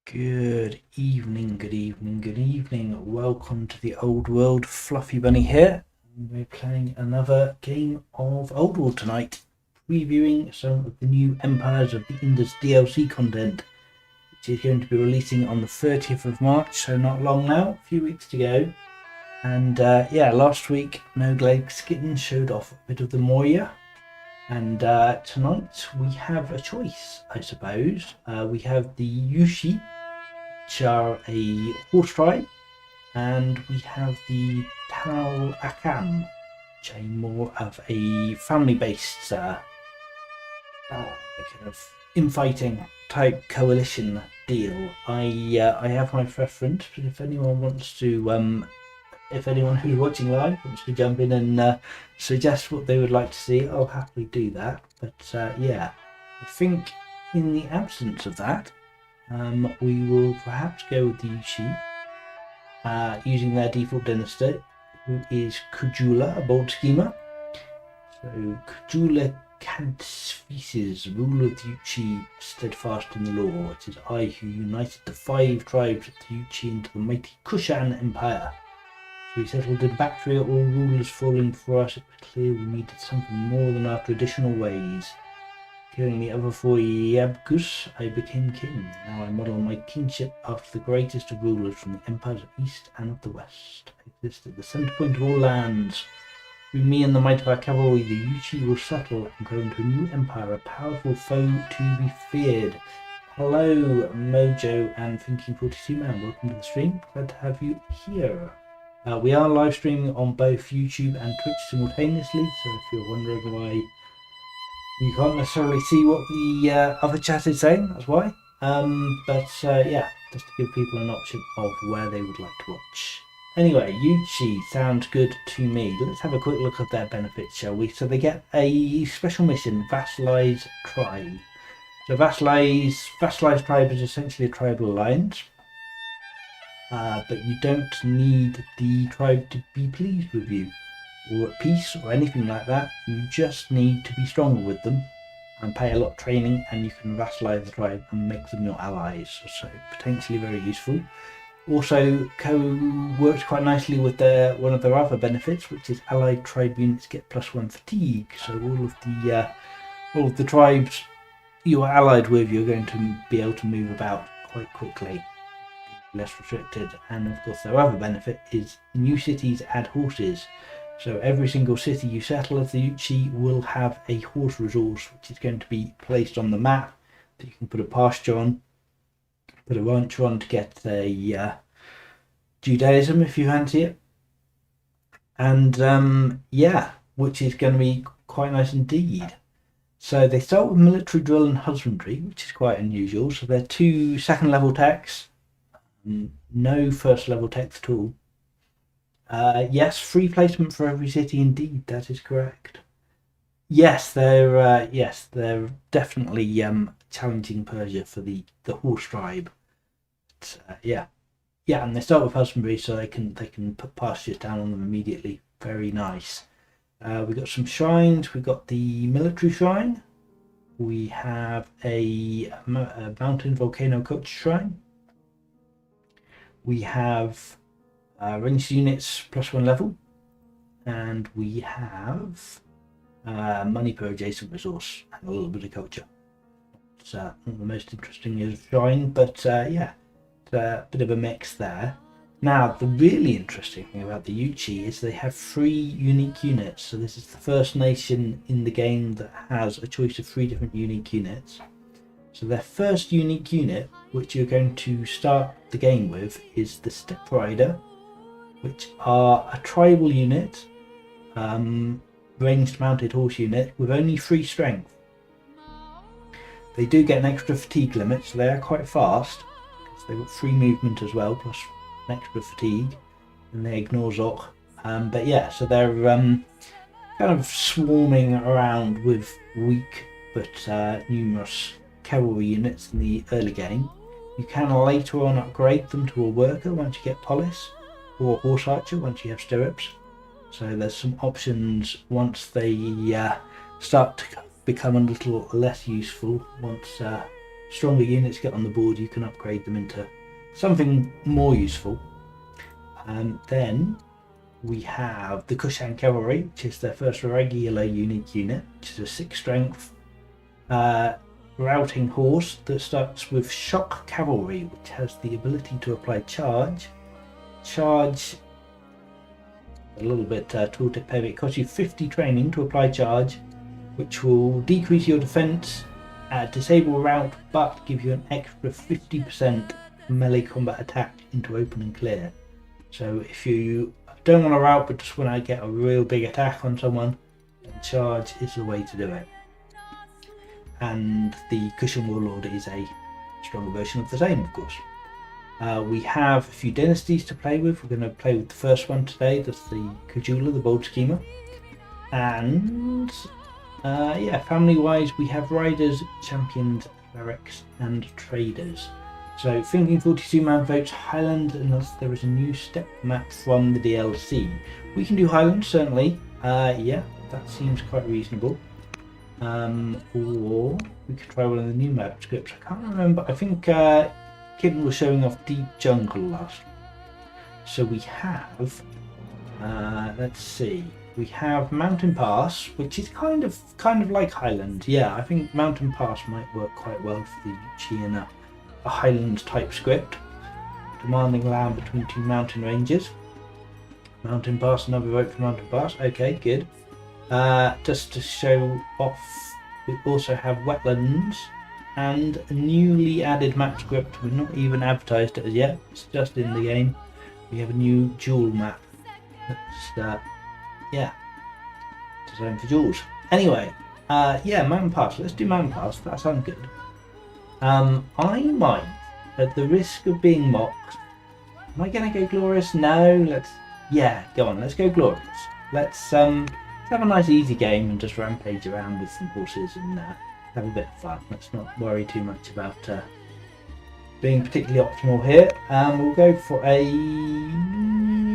Good evening, good evening, good evening. Welcome to the Old World. Fluffybunny here. We're playing another game of Old World tonight, previewing some of the new Empires of the Indus DLC content, which is going to be releasing on the 30th of March, so not long now, a few weeks to go. And last week, No Glade Skitten showed off a bit of the Moria. And tonight we have a choice, I suppose. We have the Yuezhi, which are a horse tribe, and we have the Tal Akam, which are more of a family-based kind of infighting type coalition deal. I have my preference, but if anyone wants to if anyone who's watching live wants to jump in and suggest what they would like to see, I'll happily do that. But I think in the absence of that, we will perhaps go with the Yuezhi, using their default dynasty, who is Kujula, a bold schemer. So Kujula Kadsphises, ruler of the Yuezhi, steadfast in the law. It is I who united the 5 tribes of the Yuezhi into the mighty Kushan Empire. We settled in Bactria, all rulers falling before us. It was clear we needed something more than our traditional ways. Killing the other 4 Yabgus, I became king. Now I model my kingship after the greatest of rulers from the empires of East and of the West. I exist at the centre point of all lands. Through me and the might of our cavalry, the Yuezhi will settle and grow into a new empire, a powerful foe to be feared. Hello, Mojo and Thinking42 Man. Welcome to the stream. Glad to have you here. We are live streaming on both YouTube and Twitch simultaneously, so if you're wondering why you can't necessarily see what the other chat is saying, that's why. Just to give people an option of where they would like to watch. Anyway, Yuezhi sounds good to me. Let's have a quick look at their benefits, shall we? So they get a special mission, Vassalize Tribe. So Vassalize Tribe is essentially a tribal alliance. But you don't need the tribe to be pleased with you or at peace or anything like that. You just need to be stronger with them and pay a lot of training, and you can vassalize the tribe and make them your allies, so potentially very useful. Also works quite nicely with one of their other benefits, which is allied tribe units get +1 fatigue. So all of the tribes you are allied with, you're going to be able to move about quite quickly, less restricted. And of course their other benefit is new cities add horses. So every single city you settle as the Yuezhi will have a horse resource, which is going to be placed on the map that you can put a pasture on, put a rancher on to get a Judaism if you fancy it. And which is going to be quite nice indeed. So they start with military drill and husbandry, which is quite unusual. So they're 2 second level techs, no first level techs at all. Yes, free placement for every city indeed, that is correct. Yes, they're definitely challenging Persia for the horse tribe. But, and they start with husbandry, so they can put pastures down on them immediately. Very nice. We got some shrines. We got the military shrine. We have a mountain volcano culture shrine. We have ranged units +1 level, and we have money per adjacent resource and a little bit of culture. It's not the most interesting is shrine, but it's a bit of a mix there. Now, the really interesting thing about the Yuezhi is they have 3 unique units. So this is the first nation in the game that has a choice of 3 different unique units. So their first unique unit, which you're going to start the game with, is the Step Rider, which are a tribal unit, ranged mounted horse unit with only 3 strength. They do get an extra fatigue limit, so they are quite fast, because they've got 3 movement as well, plus an extra fatigue, and they ignore Zoc. So they're kind of swarming around with weak but numerous cavalry units in the early game. You can later on upgrade them to a worker once you get polish, or a horse archer once you have stirrups. So there's some options once they start to become a little less useful, once stronger units get on the board, you can upgrade them into something more useful. And then we have the Kushan Cavalry, which is their first regular unique unit, which is a 6 strength routing horse that starts with Shock Cavalry, which has the ability to apply charge. Charge, a little bit tooltip heavy, it costs you 50 training to apply charge, which will decrease your defense, disable rout, but give you an extra 50% melee combat attack into open and clear. So if you don't want to rout but just want to get a real big attack on someone, then charge is the way to do it. And the Kushan Warlord is a stronger version of the same, of course. We have a few dynasties to play with. We're going to play with the first one today. That's the Kujula, the Bold Schemer. And yeah, family-wise, we have riders, champions, clerics, and traders. So, thinking 42-man votes Highland unless there is a new step map from the DLC. We can do Highland, certainly. Yeah, that seems quite reasonable. Or we could try one of the new map scripts. I can't remember. I think Kitten was showing off Deep Jungle last. So we have, let's see, we have Mountain Pass, which is kind of like Highland. Yeah, I think Mountain Pass might work quite well for the Yuezhi in a Highland type script. Demanding land between 2 mountain ranges. Mountain Pass, another vote for Mountain Pass. Okay, good. Just to show off, we also have Wetlands and a newly added map script. We've not even advertised it as yet, it's just in the game. We have a new jewel map that's yeah, designed for jewels. Anyway, yeah, Mountain Pass. Let's do Mountain Pass. That sounds good. I might, at the risk of being mocked, am I gonna go Glorious? No, yeah, go on, let's go Glorious. Let's have a nice easy game and just rampage around with some horses and have a bit of fun. Let's not worry too much about being particularly optimal here. We'll go for a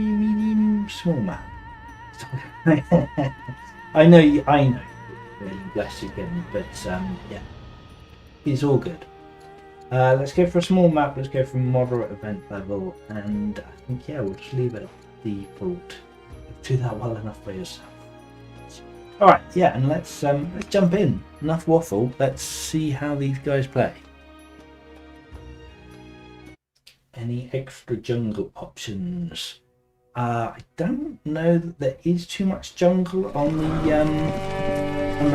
medium small map. I know you really bless you again, but yeah, it's all good. Let's go for a small map. Let's go for moderate event level, and I think yeah, we'll just leave it at default. Do that well enough by yourself. Alright, yeah, and let's jump in. Enough waffle, let's see how these guys play. Any extra jungle options? I don't know that there is too much jungle on the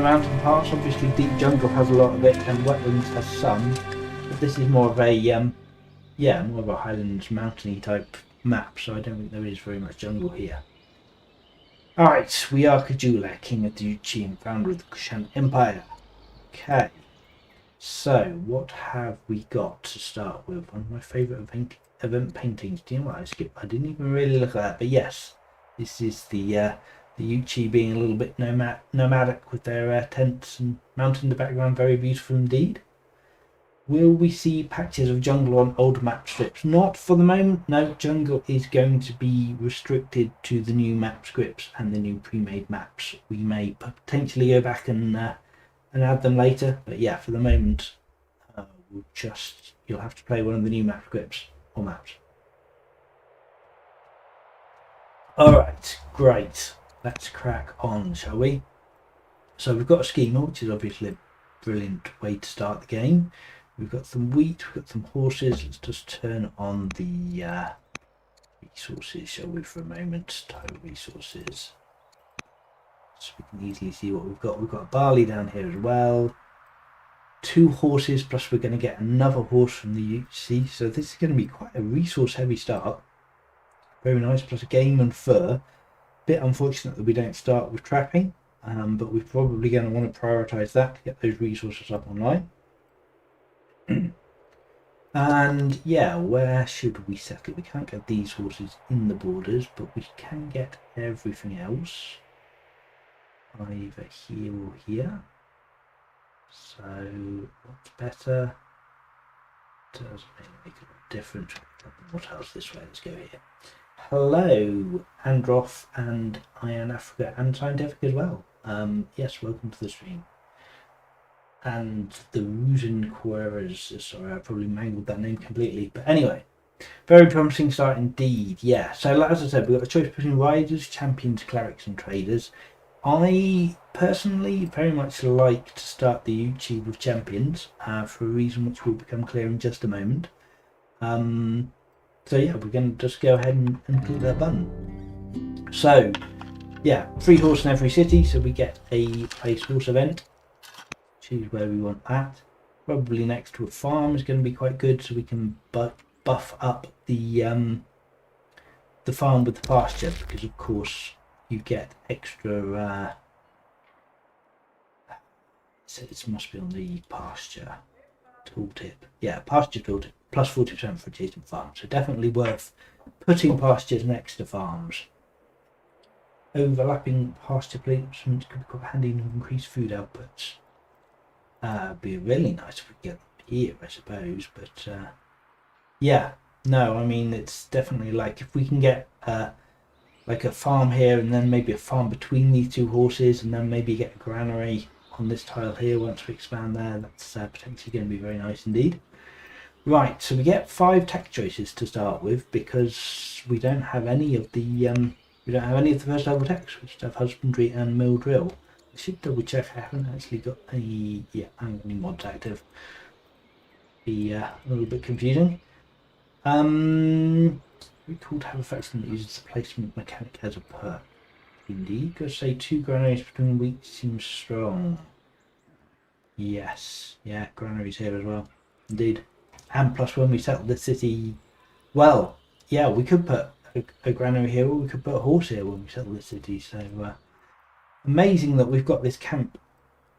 mountain pass. Obviously Deep Jungle has a lot of it and Wetlands has some. But this is more of a yeah, more of a Highlands mountainy type map, so I don't think there is very much jungle here. Alright, we are Kujula, King of the Yuezhi and founder of the Kushan Empire. Okay, so what have we got to start with? One of my favourite event paintings. Do you know what I skipped? I didn't even really look at that, but yes, this is the Yuezhi being a little bit nomadic with their tents and mountain in the background. Very beautiful indeed. Will we see patches of jungle on old map strips? Not for the moment. No, jungle is going to be restricted to the new map scripts and the new pre-made maps. We may potentially go back and add them later, but yeah, for the moment, you'll have to play one of the new map scripts or maps. Alright, great. Let's crack on, shall we? So we've got a schemer, which is obviously a brilliant way to start the game. We've got some wheat, we've got some horses. Let's just turn on the resources, shall we, for a moment. Total resources. So we can easily see what we've got. We've got a barley down here as well. 2 horses, plus we're going to get another horse from the Yuezhi. So this is going to be quite a resource heavy start. Very nice, plus a game and fur. Bit unfortunate that we don't start with trapping, but we're probably going to want to prioritise that to get those resources up online. And yeah, where should we settle? We can't get these horses in the borders, but we can get everything else either here or here. So what's better? Doesn't really make a difference. What else this way? Let's go here. Hello, Androth and Iron Africa and Scientific as well. Yes, welcome to the stream. and the Rosenquarers. Sorry, I probably mangled that name completely. But anyway, very promising start indeed. Yeah. So as I said, we've got a choice between riders, champions, clerics, and traders. I personally very much like to start the Yuezhi with champions for a reason which will become clear in just a moment. So yeah, we're going to just go ahead and click that button. So yeah, 3 horse in every city, so we get a place horse event. Choose where we want that. Probably next to a farm is going to be quite good, so we can buff up the farm with the pasture, because of course you get extra. So it must be on the pasture tooltip. Yeah, pasture tooltip plus 40% for adjacent farms. So definitely worth putting pastures next to farms. Overlapping pasture placements could be quite handy to increase food outputs. Be really nice if we get them here, I suppose. But yeah, no, I mean it's definitely like if we can get like a farm here and then maybe a farm between these 2 horses, and then maybe get a granary on this tile here once we expand there. That's potentially going to be very nice indeed. Right, so we get 5 tech choices to start with because we don't have any of the first level techs. We just have husbandry and mill drill. I should double check. I haven't actually got any. Yeah, I haven't got any mods active. Be a little bit confusing. We could have a faction that uses the placement mechanic as a perk. Indeed, gotta say 2 granaries between weeks seems strong. Yes, yeah, granaries here as well. Indeed. And plus when we settle the city, well, yeah, we could put a granary here, or we could put a horse here when we settle the city. So amazing that we've got this camp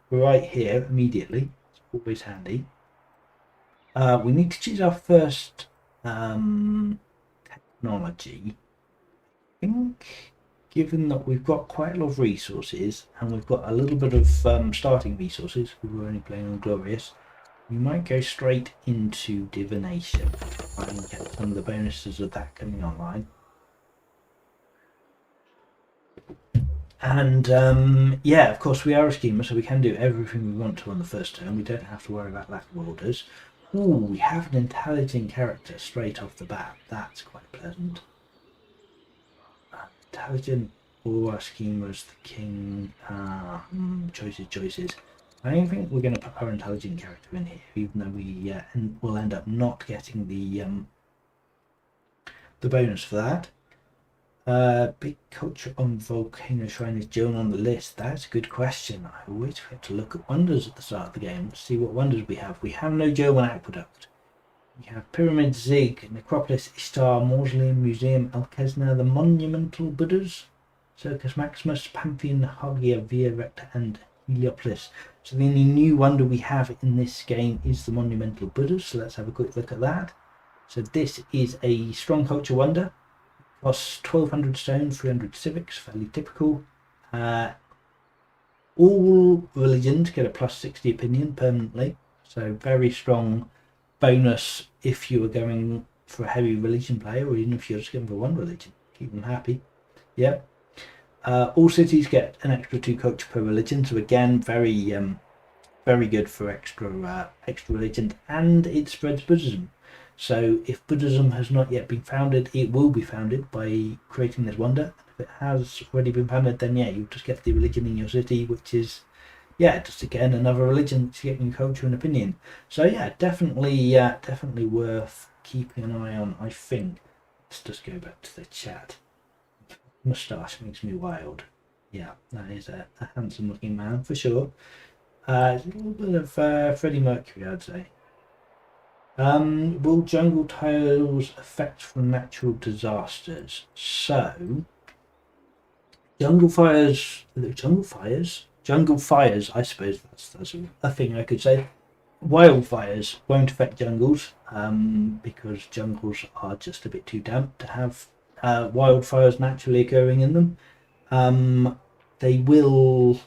right here immediately. It's always handy. We need to choose our first technology. I think, given that we've got quite a lot of resources and we've got a little bit of starting resources, we were only playing on Glorious, we might go straight into divination and get some of the bonuses of that coming online. And yeah, of course we are a schemer, so we can do everything we want to on the first turn. We don't have to worry about lack of orders. Ooh, we have an intelligent character straight off the bat. That's quite pleasant. Intelligent, all our schemers, the king. Choices. I don't think we're going to put our intelligent character in here, even though we will end up not getting the bonus for that. Big culture on volcano shrine is Joan on the list. That's a good question. I always forget to look at wonders at the start of the game to see what wonders we have. We have no Joan aqueduct. We have Pyramid Zig, Necropolis Ishtar, Mausoleum, Museum, Alkesna, the Monumental Buddhas, Circus Maximus, Pantheon, Hagia, Via Recta, and Heliopolis. So the only new wonder we have in this game is the Monumental Buddhas. So let's have a quick look at that. So this is a strong culture wonder. Costs 1200 stone, 300 civics, fairly typical. All religions get a plus 60 opinion permanently. So very strong bonus if you were going for a heavy religion player, or even if you're just going for one religion. Keep them happy. Yeah. All cities get an extra 2 culture per religion, so again very good for extra religions, and it spreads Buddhism. So if Buddhism has not yet been founded, it will be founded by creating this wonder. If it has already been founded, then yeah, you'll just get the religion in your city, which is just again another religion to get your culture and opinion. So yeah, definitely worth keeping an eye on, I think. Let's just go back to the chat. Moustache makes me wild. Yeah, that is a handsome looking man for sure. A little bit of Freddie Mercury, I'd say. Will jungle tiles affect from natural disasters? So, jungle fires, I suppose that's a thing I could say. Wildfires won't affect jungles because jungles are just a bit too damp to have wildfires naturally occurring in them. They will.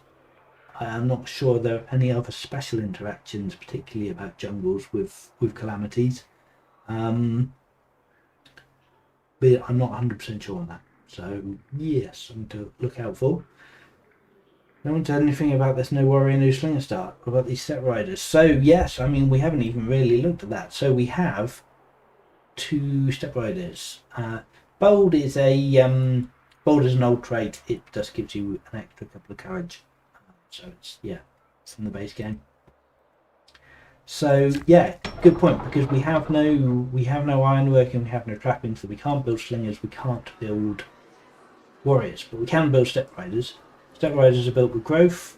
I'm not sure there are any other special interactions, particularly about jungles with calamities. But I'm not 100% sure on that. So yes, something to look out for. No one said anything about this no warrior, no slinger start. What about these step riders? So yes, I mean we haven't even really looked at that. So we have 2 step riders. Bold is bold is an old trait. It just gives you an extra couple of courage. So it's it's in the base game. So yeah, good point, because we have no ironwork and we have no trapping, so we can't build slingers, we can't build warriors, but we can build step riders. Step riders are built with growth.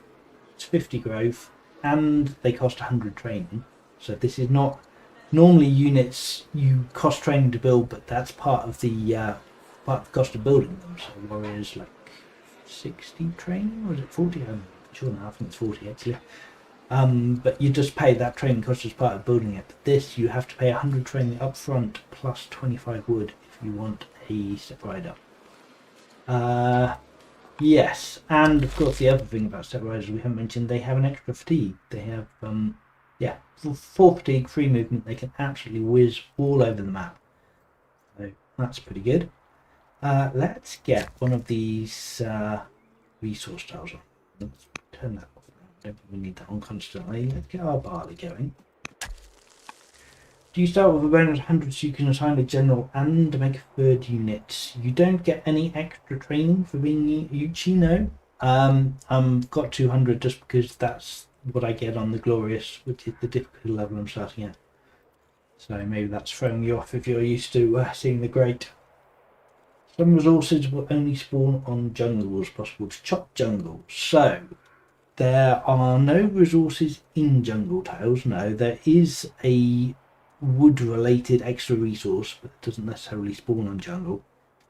It's 50 growth, and they cost 100 training. So this is not normally units you cost training to build, but that's part of the cost of building them. So warriors like 60 training, or is it 40? I'm not sure now. I think it's 40 actually. But you just pay that training cost as part of building it. But this, you have to pay 100 training up front plus 25 wood if you want a step rider. Yes, and of course the other thing about step riders we haven't mentioned, they have an extra fatigue. They have, for fatigue, free movement, they can absolutely whiz all over the map. So that's pretty good. Let's get one of these resource tiles on. Let's turn that off. I don't think we need that on constantly. Let's get our barley going. Do you start with a bonus 100 so you can assign a general and make a third unit? You don't get any extra training for being Yuezhi, no. I've got 200 just because that's what I get on the Glorious, which is the difficulty level I'm starting at. So maybe that's throwing you off if you're used to seeing the Great. Some resources will only spawn on jungles, possible to chop jungle. So there are no resources in jungle tiles. No, there is a wood related extra resource, but it doesn't necessarily spawn on jungle.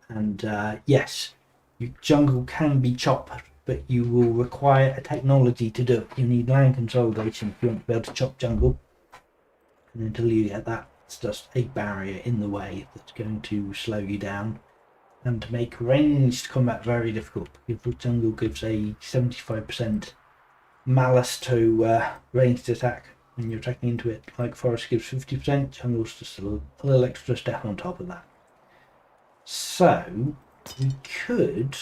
And yes, jungle can be chopped, but you will require a technology to do it. You need land consolidation if you want to be able to chop jungle, and until you get that, it's just a barrier in the way that's going to slow you down and to make ranged combat very difficult, because jungle gives a 75% malice to ranged attack when you're attacking into it, like forest gives 50%, jungle's just a little extra step on top of that. So we could,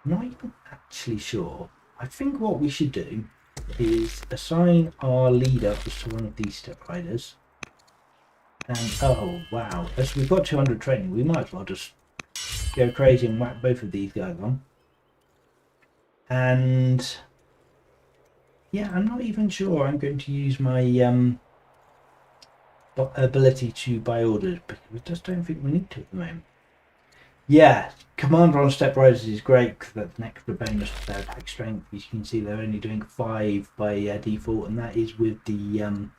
not even actually sure, I think what we should do is assign our leader to one of these step riders, and oh wow, as we've got 200 training, we might as well just go crazy and whack both of these guys on. And yeah, I'm not even sure I'm going to use my ability to buy orders, because I just don't think we need to at the moment. Yeah, Commander on Step Riders is great because that's an extra bonus to their attack strength. As you can see, they're only doing 5 by default, and that is with the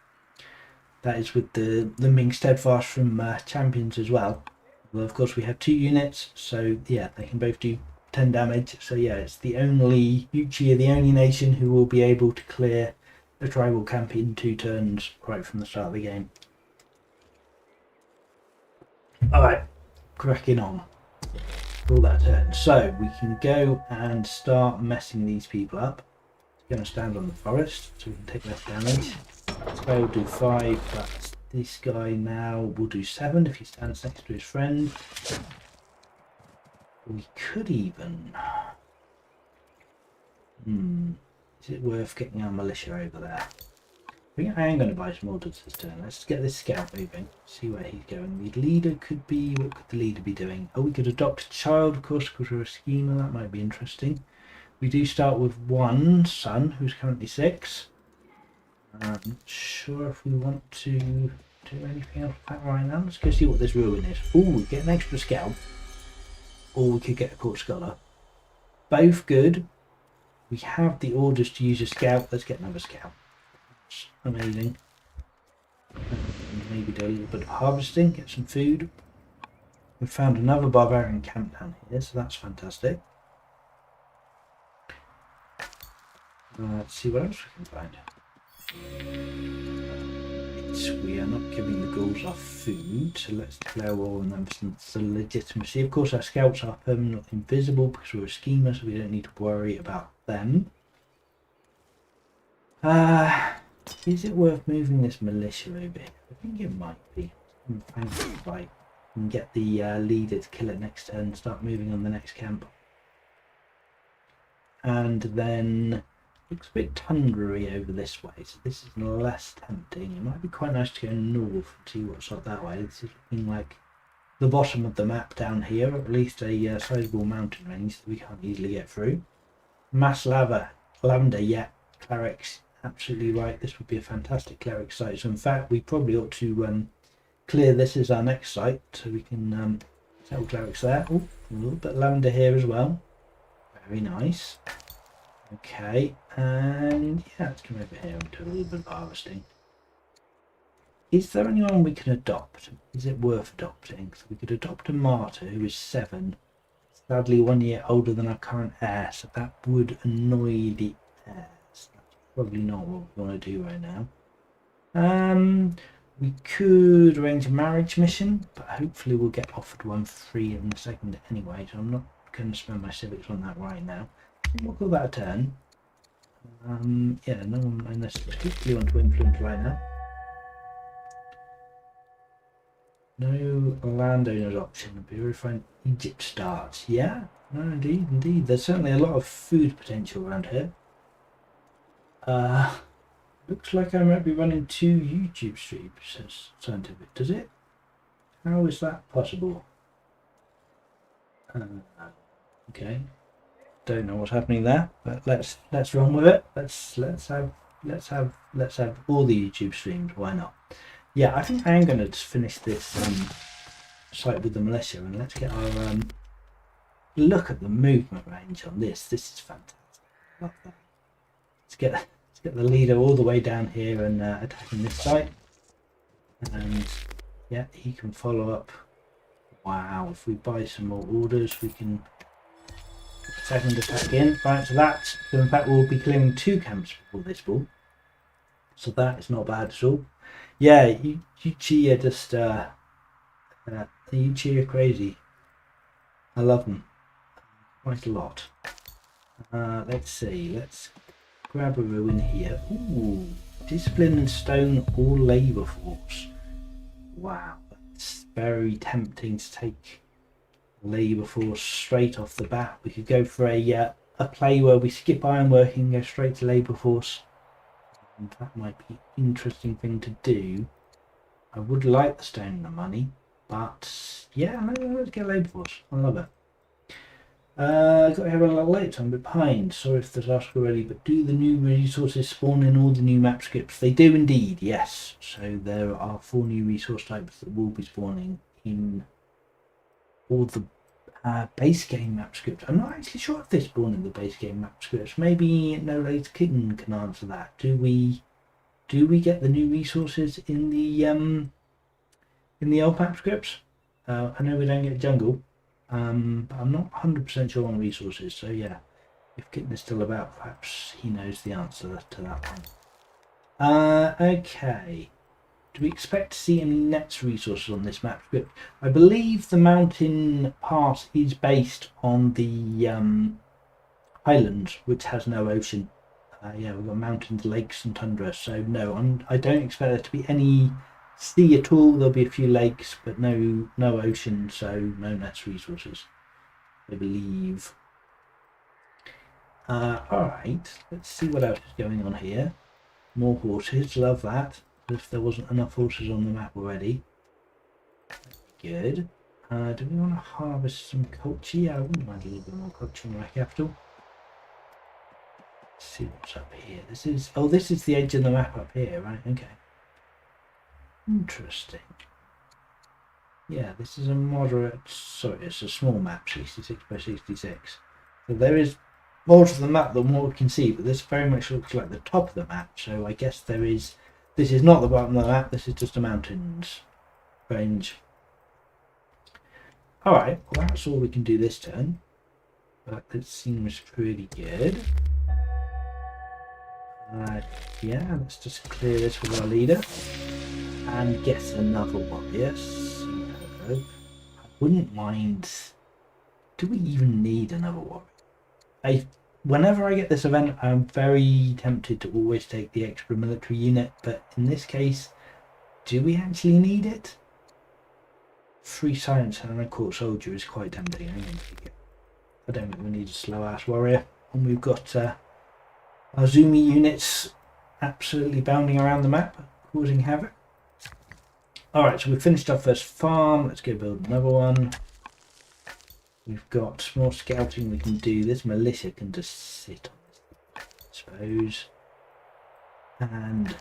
Ming Steadfast from Champions as well. Well, of course, we have 2 units, so yeah, they can both do 10 damage. So yeah, it's the only Yuezhi are the only nation who will be able to clear a tribal camp in 2 turns right from the start of the game. Alright, cracking on. All that turn. So we can go and start messing these people up. It's going to stand on the forest so we can take less damage. This guy will do 5, but this guy now will do 7 if he stands next to his friend. We could even... is it worth getting our militia over there? I think I am going to buy some orders this turn. Let's get this scout moving, see where he's going. The leader could be... what could the leader be doing? Oh, we could adopt a child, of course, because we're a schemer. That might be interesting. We do start with 1 son, who's currently 6. I'm not sure if we want to do anything else with that right now. Let's go see what this ruin is. Oh, we get an extra scout. Or we could get a court scholar. Both good. We have the orders to use a scout. Let's get another scout. That's amazing. Maybe do a little bit of harvesting, get some food. We've found another barbarian camp down here, so that's fantastic. Let's see what else we can find. We are not giving the ghouls our food, so let's declare war on them since the legitimacy. Of course, our scouts are permanently invisible because we're a schemer, so we don't need to worry about them. Is it worth moving this militia over here? I think it might be. Right, and get the leader to kill it next turn and start moving on the next camp. and then looks a bit tundra-y over this way, so this is less tempting. It might be quite nice to go north and see what's up that way. This is looking like the bottom of the map down here, or at least a sizable mountain range that we can't easily get through. Mass lavender, yeah, clerics, absolutely right. This would be a fantastic cleric site. So in fact, we probably ought to clear this as our next site, so we can settle clerics there. Oh, a little bit of lavender here as well. Very nice. Okay, and yeah, let's come over here and do a little bit of harvesting. Is there anyone we can adopt? Is it worth adopting? So we could adopt a martyr who is 7. Sadly 1 year older than our current heir, so that would annoy the heirs. That's probably not what we want to do right now. We could arrange a marriage mission, but hopefully we'll get offered one free in a second anyway, so I'm not going to spend my civics on that right now. We'll call that a turn. Yeah, no one unless particularly want to influence right now. No landowners option. It'd be very fine. Egypt starts. Yeah, no, indeed. There's certainly a lot of food potential around here. Looks like I might be running 2 YouTube streams as scientific. Does it? How is that possible? Okay. Don't know what's happening there, but let's run with it. Let's have all the YouTube streams. Why not? Yeah, I think I am going to just finish this site with the militia, and let's get our look at the movement range on this. This is fantastic. Love that. Let's get the leader all the way down here and attacking this site, and yeah, he can follow up. Wow, if we buy some more orders, we can second attack in. Right, so in fact we'll be clearing 2 camps before this ball, so that is not bad at all. Yeah, Yuezhi are just Yuezhi are crazy. I love them quite a lot. Let's see, let's grab a ruin here. Ooh, discipline and stone or labour force. Wow, that's very tempting to take labour force straight off the bat. We could go for a play where we skip ironworking and go straight to labour force. And that might be an interesting thing to do. I would like the stone and the money, but yeah, let's get labour force. I love it. Got here a little late, so I'm a bit behind. Sorry if there's asked already, but do the new resources spawn in all the new map scripts? They do indeed, yes. So there are 4 new resource types that will be spawning in all the base game map scripts. I'm not actually sure if they spawn in the base game map scripts. Maybe No Later King can answer that. Do we get the new resources in the old map scripts? I know we don't get jungle, but I'm not 100% sure on resources. So yeah, if Kitten is still about, perhaps he knows the answer to that one. Okay. Do we expect to see any nets resources on this map script? I believe the mountain pass is based on the highlands, which has no ocean. Yeah, we've got mountains, lakes and tundra, so no, I don't expect there to be any sea at all. There'll be a few lakes, but no ocean, so no nets resources, I believe. Alright, let's see what else is going on here. More horses, love that. If there wasn't enough horses on the map already. Good. Do we want to harvest some culture? Yeah, I wouldn't mind a little bit more culture in my capital. Let's see what's up here. This is the edge of the map up here, right? Okay. Interesting. Yeah, this is a moderate, sorry, it's a small map, 66 by 66. So there is more to the map than what we can see, but this very much looks like the top of the map, so I guess there is. This is not the bottom of the map, this is just a mountains range. Alright, well that's all we can do this turn. But it seems pretty good. Yeah, let's just clear this with our leader. And get another one, yes. I wouldn't mind. Do we even need another warrior? Whenever I get this event, I'm very tempted to always take the extra military unit, but in this case, do we actually need it? 3 science and a court soldier is quite tempting. I don't think we need a slow ass warrior. and we've got our Zoomy units absolutely bounding around the map, causing havoc. Alright, so we've finished our first farm. Let's go build another one. We've got more scouting we can do. This militia can just sit on this, I suppose. And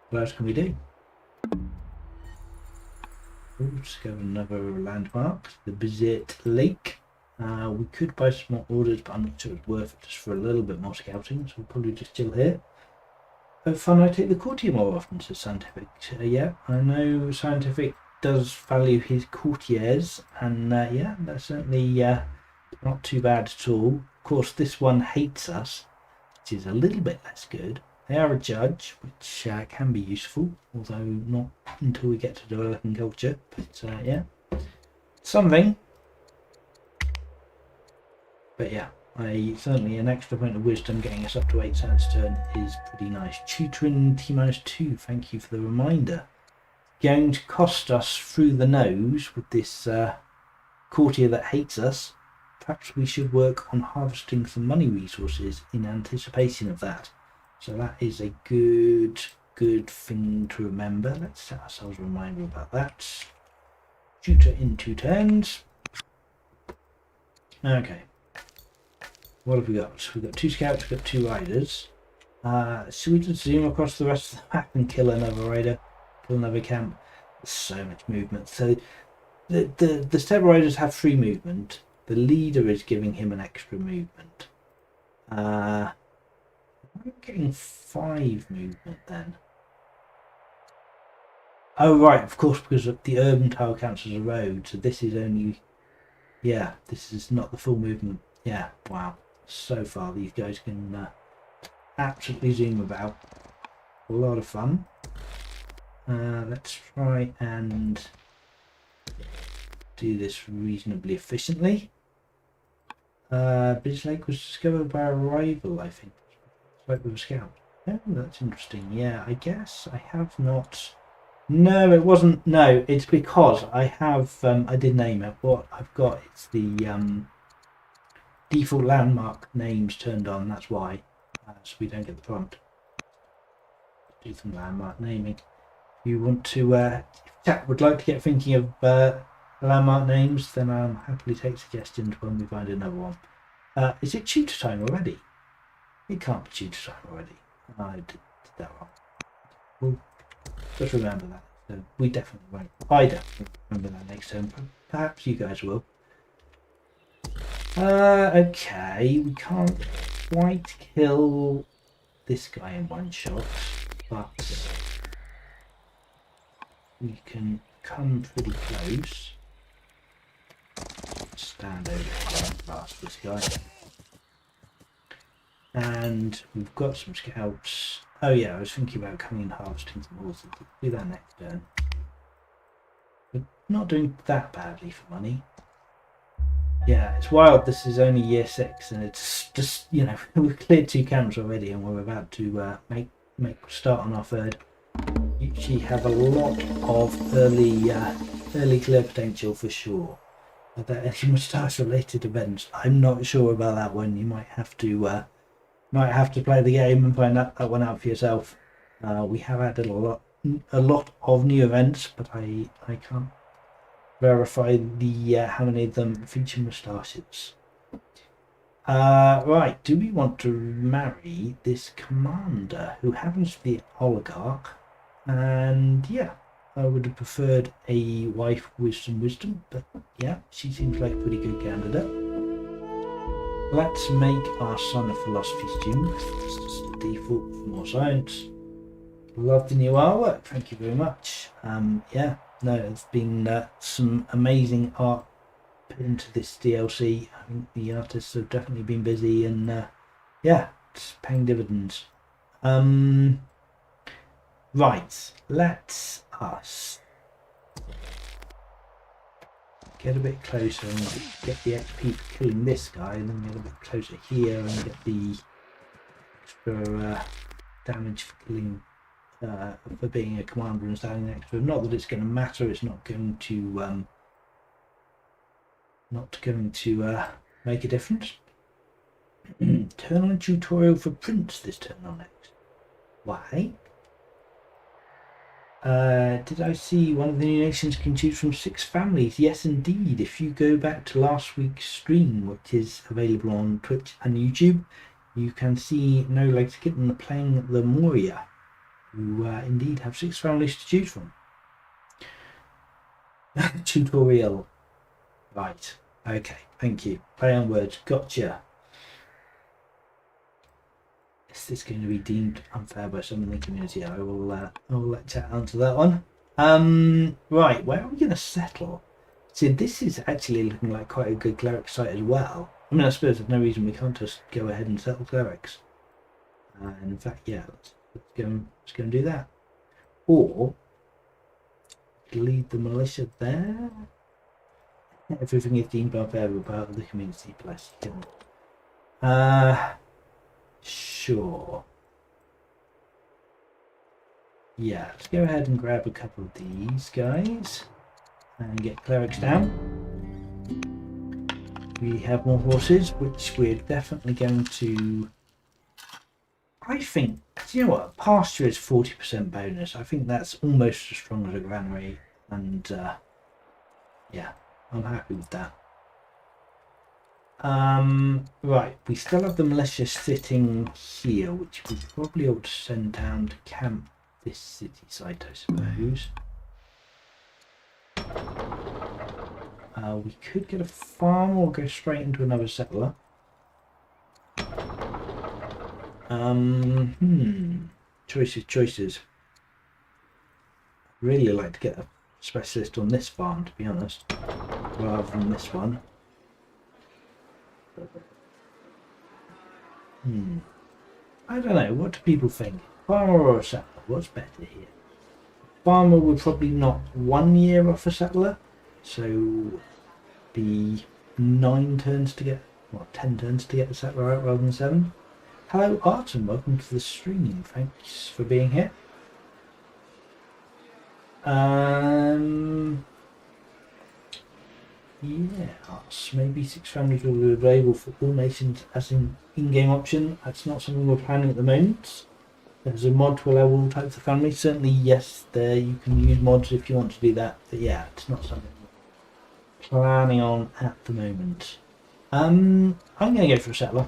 what else can we do? Let's go another landmark, the Bizet Lake. We could buy some more orders, but I'm not sure it's worth it just for a little bit more scouting, so we'll probably just chill here. Fun, I take the courtier more often, says Scientific. Yeah, I know Scientific does value his courtiers, and yeah, that's certainly not too bad at all. Of course, this one hates us, which is a little bit less good. They are a judge, which can be useful, although not until we get to developing culture. But yeah, something. But yeah, certainly an extra point of wisdom getting us up to 8 cents turn is pretty nice. Tutoring T-2, thank you for the reminder. Going to cost us through the nose with this courtier that hates us. Perhaps we should work on harvesting some money resources in anticipation of that. So that is a good thing to remember. Let's set ourselves a reminder about that. Tutor in 2 turns. Okay. What have we got? We've got 2 scouts, we've got 2 riders. Should we just zoom across the rest of the map and kill another rider? Kill another camp? There's so much movement. So the step riders have 3 movement. The leader is giving him an extra movement. I'm getting 5 movement then. Oh right, of course, because the urban tile counts as a road, so this is only, yeah, this is not the full movement. Yeah, wow. So far these guys can absolutely zoom about. A lot of fun. Let's try and do this reasonably efficiently. Biz Lake was discovered by a rival, I think. Like with a scout. Oh, that's interesting. Yeah, I guess I have not. No, it wasn't. No, it's because I have. I did name it. What I've got is the default landmark names turned on. That's why. So we don't get the prompt. Do some landmark naming. If you want to, if chat would like to get thinking of landmark names, then I'll happily take suggestions when we find another one. Is it tutor time already? It can't be tutor time already. I did that wrong. We'll just remember that. So we definitely won't. I definitely remember that next time. Perhaps you guys will. Okay, we can't quite kill this guy in one shot, but we can come pretty close. Stand over here and blast this guy. And we've got some scouts. Oh yeah, I was thinking about coming and harvesting some horses. Do that next turn. We're not doing that badly for money. Yeah, it's wild. This is only year 6, and it's just, you know, we've cleared 2 camps already, and we're about to make start on our 3rd. You actually have a lot of early clear potential for sure. Are there any moustache related events? I'm not sure about that one. You might have to play the game and find that one out for yourself. We have added a lot of new events, but I can't verify the how many of them feature moustaches. Right, do we want to marry this commander who happens to be an oligarch? And yeah, I would have preferred a wife with some wisdom, but yeah, she seems like a pretty good candidate. Let's make our son a philosophy student. This is the default for more science. Love the new artwork, thank you very much. Yeah, no, it's been some amazing art put into this DLC. I think the artists have definitely been busy, and yeah, it's paying dividends. Right, let's us get a bit closer and get the XP for killing this guy, and then get a bit closer here and get the extra damage for killing, for being a commander and standing next to him. Not that it's going to matter. It's not going to make a difference. Turn on tutorial for prints this turn on next. Why? Did I see one of the new nations can choose from 6 families? Yes, indeed. If you go back to last week's stream, which is available on Twitch and YouTube, you can see No Legs Kitten playing the Moria, who indeed have 6 families to choose from. Tutorial. Right. Okay. Thank you. Play on words. Gotcha. Is this going to be deemed unfair by some in the community? I will let chat answer that one. Right, where are we going to settle? See, this is actually looking like quite a good cleric site as well. I mean, I suppose there's no reason we can't just go ahead and settle clerics. In fact, yeah, let's go and do that. Or lead the militia there. Everything is deemed unfair by part of the community. Bless you. Sure. Yeah, let's go ahead and grab a couple of these guys and get clerics down. We have more horses, which we're definitely going to... I think, do you know what? Pasture is 40% bonus. I think that's almost as strong as a granary, and yeah, I'm happy with that. Right, we still have the militia sitting here, which we probably ought to send down to camp this city site, I suppose. We could get a farm or go straight into another settler. Choices. I'd really like to get a specialist on this farm, to be honest, rather than this one. I don't know, what do people think? Farmer or a settler? What's better here? Farmer would probably knock 1 year off a settler, so be 9 turns to get, well, 10 turns to get the settler out rather than 7. Hello Artem, welcome to the stream, thanks for being here. Yes, maybe 6 families will be available for all nations as an in-game option. That's not something we're planning at the moment. There's a mod to allow all types of families. Certainly, yes, there you can use mods if you want to do that. But yeah, it's not something we're planning on at the moment. I'm going to go for a settler.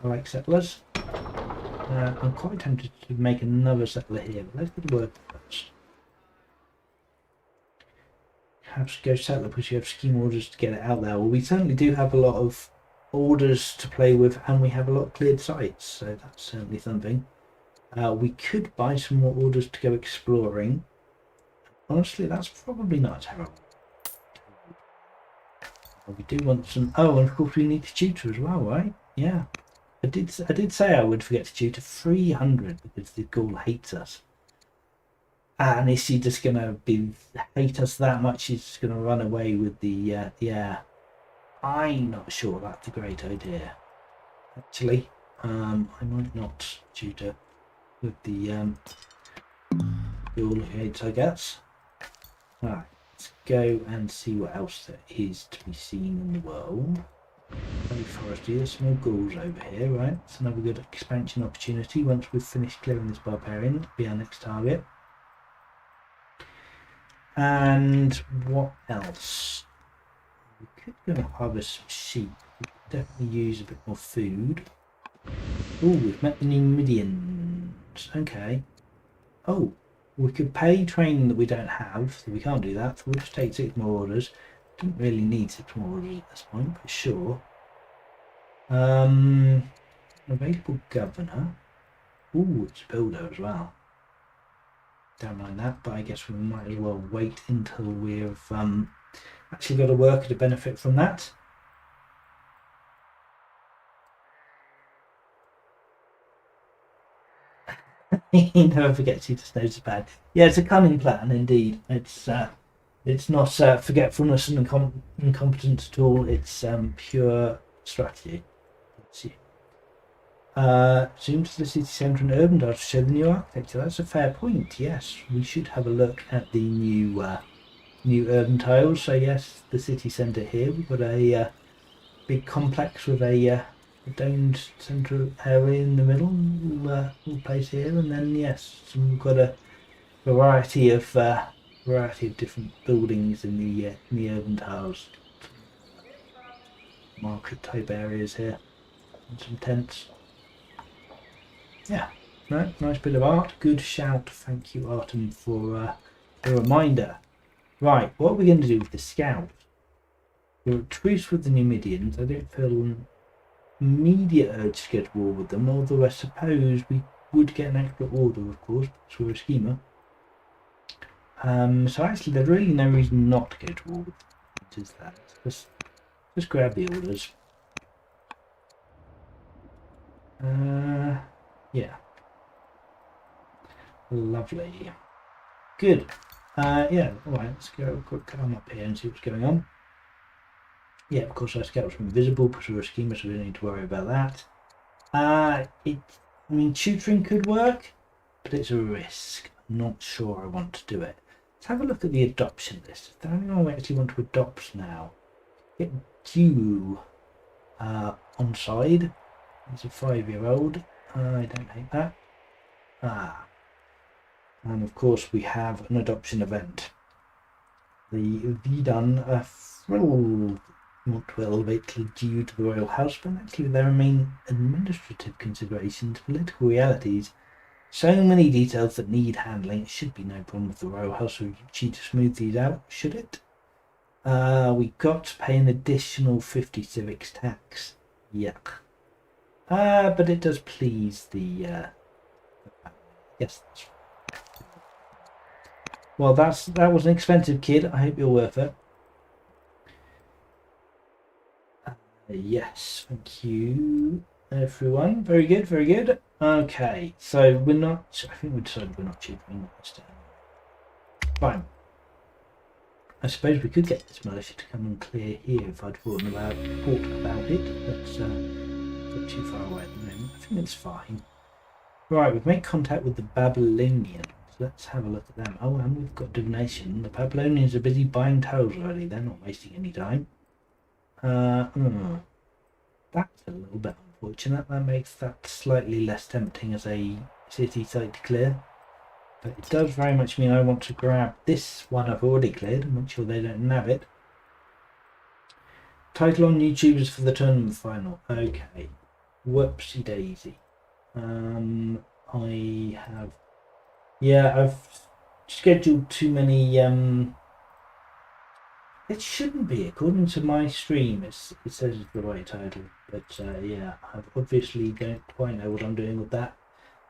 I like settlers. I'm quite tempted to make another settler here, but let's get to work first. Perhaps go settler because you have scheme orders to get it out there. Well, we certainly do have a lot of orders to play with, and we have a lot of cleared sites, so that's certainly something. We could buy some more orders to go exploring. Honestly, that's probably not terrible. We do want some... Oh, and of course we need to tutor as well, right? Yeah. I did say I would forget to tutor 300 because the ghoul hates us. And is she just going to hate us that much? She's just going to run away with the heir. I'm not sure that's a great idea. Actually, I might not tutor with the ghoul who hates our guts. Alright, let's go and see what else there is to be seen in the world. Very foresty, there's some more ghouls over here, right? It's another good expansion opportunity. Once we've finished clearing this barbarian, it'll be our next target. And what else? We could go and harvest some sheep. We could definitely use a bit more food. Oh, we've met the Numidians. Okay. Oh, we could pay training that we don't have, so we can't do that. So we'll just take 6 more orders. Don't really need 6 more orders at this point, but sure. Available governor. Oh, it's a builder as well. Don't mind that, but I guess we might as well wait until we've actually got a worker to benefit from that. He never forgets he just knows it's bad. Yeah, it's a cunning plan indeed. It's not forgetfulness and incompetence at all. It's pure strategy. Zoom to the city centre and urban data to show the new architecture. That's a fair point. Yes, we should have a look at the new urban tiles. So yes, the city centre here. We've got a big complex with a domed central area in the middle. We'll place here, and then yes, we've got a variety of different buildings in the urban tiles. Market type areas here, and some tents. Yeah, no, nice bit of art. Good shout. Thank you, Artem, for the reminder. Right, what are we going to do with the scout? We're at truce with the Numidians. I don't feel an immediate urge to go to war with them, although I suppose we would get an extra order, of course, because we're a schemer. So actually, there's really no reason not to go to war with them. What is that? Just grab the orders. Yeah. Lovely. Good. Yeah, alright, let's go quick come up here and see what's going on. Yeah, of course our scouts are invisible because we're a schemer, so we don't need to worry about that. I mean, tutoring could work, but it's a risk. I'm not sure I want to do it. Let's have a look at the adoption list. Is there anyone we actually want to adopt now? Get Q on side. He's a 5-year-old. I don't hate that. And of course we have an adoption event. The Vidan thrilled want to elevate due to the royal house, but actually there remain administrative considerations, political realities, so many details that need handling. It should be no problem with the royal house of Yuezhi to smooth these out, should it? We got to pay an additional 50 civics tax. Yuck. But it does please the yes. Well, that was an expensive kid. I hope you're worth it. Yes, thank you, everyone. Very good, very good. Okay, so we're not. I think we decided we're not tutoring this time. Fine. I suppose we could get this militia to come and clear here if I'd thought about it. But not too far away at the moment. I think it's fine. Right, we've made contact with the Babylonians. Let's have a look at them. Oh, and we've got divination. The Babylonians are busy buying tiles already. They're not wasting any time. That's a little bit unfortunate. That makes that slightly less tempting as a city site to clear. But it does very much mean I want to grab this one I've already cleared and make sure they don't nab it. Title on YouTubers for the tournament final. Okay. Whoopsie daisy. I have... Yeah, I've scheduled too many... It shouldn't be, according to my stream. It says it's the right title, but yeah, I obviously don't quite know what I'm doing with that.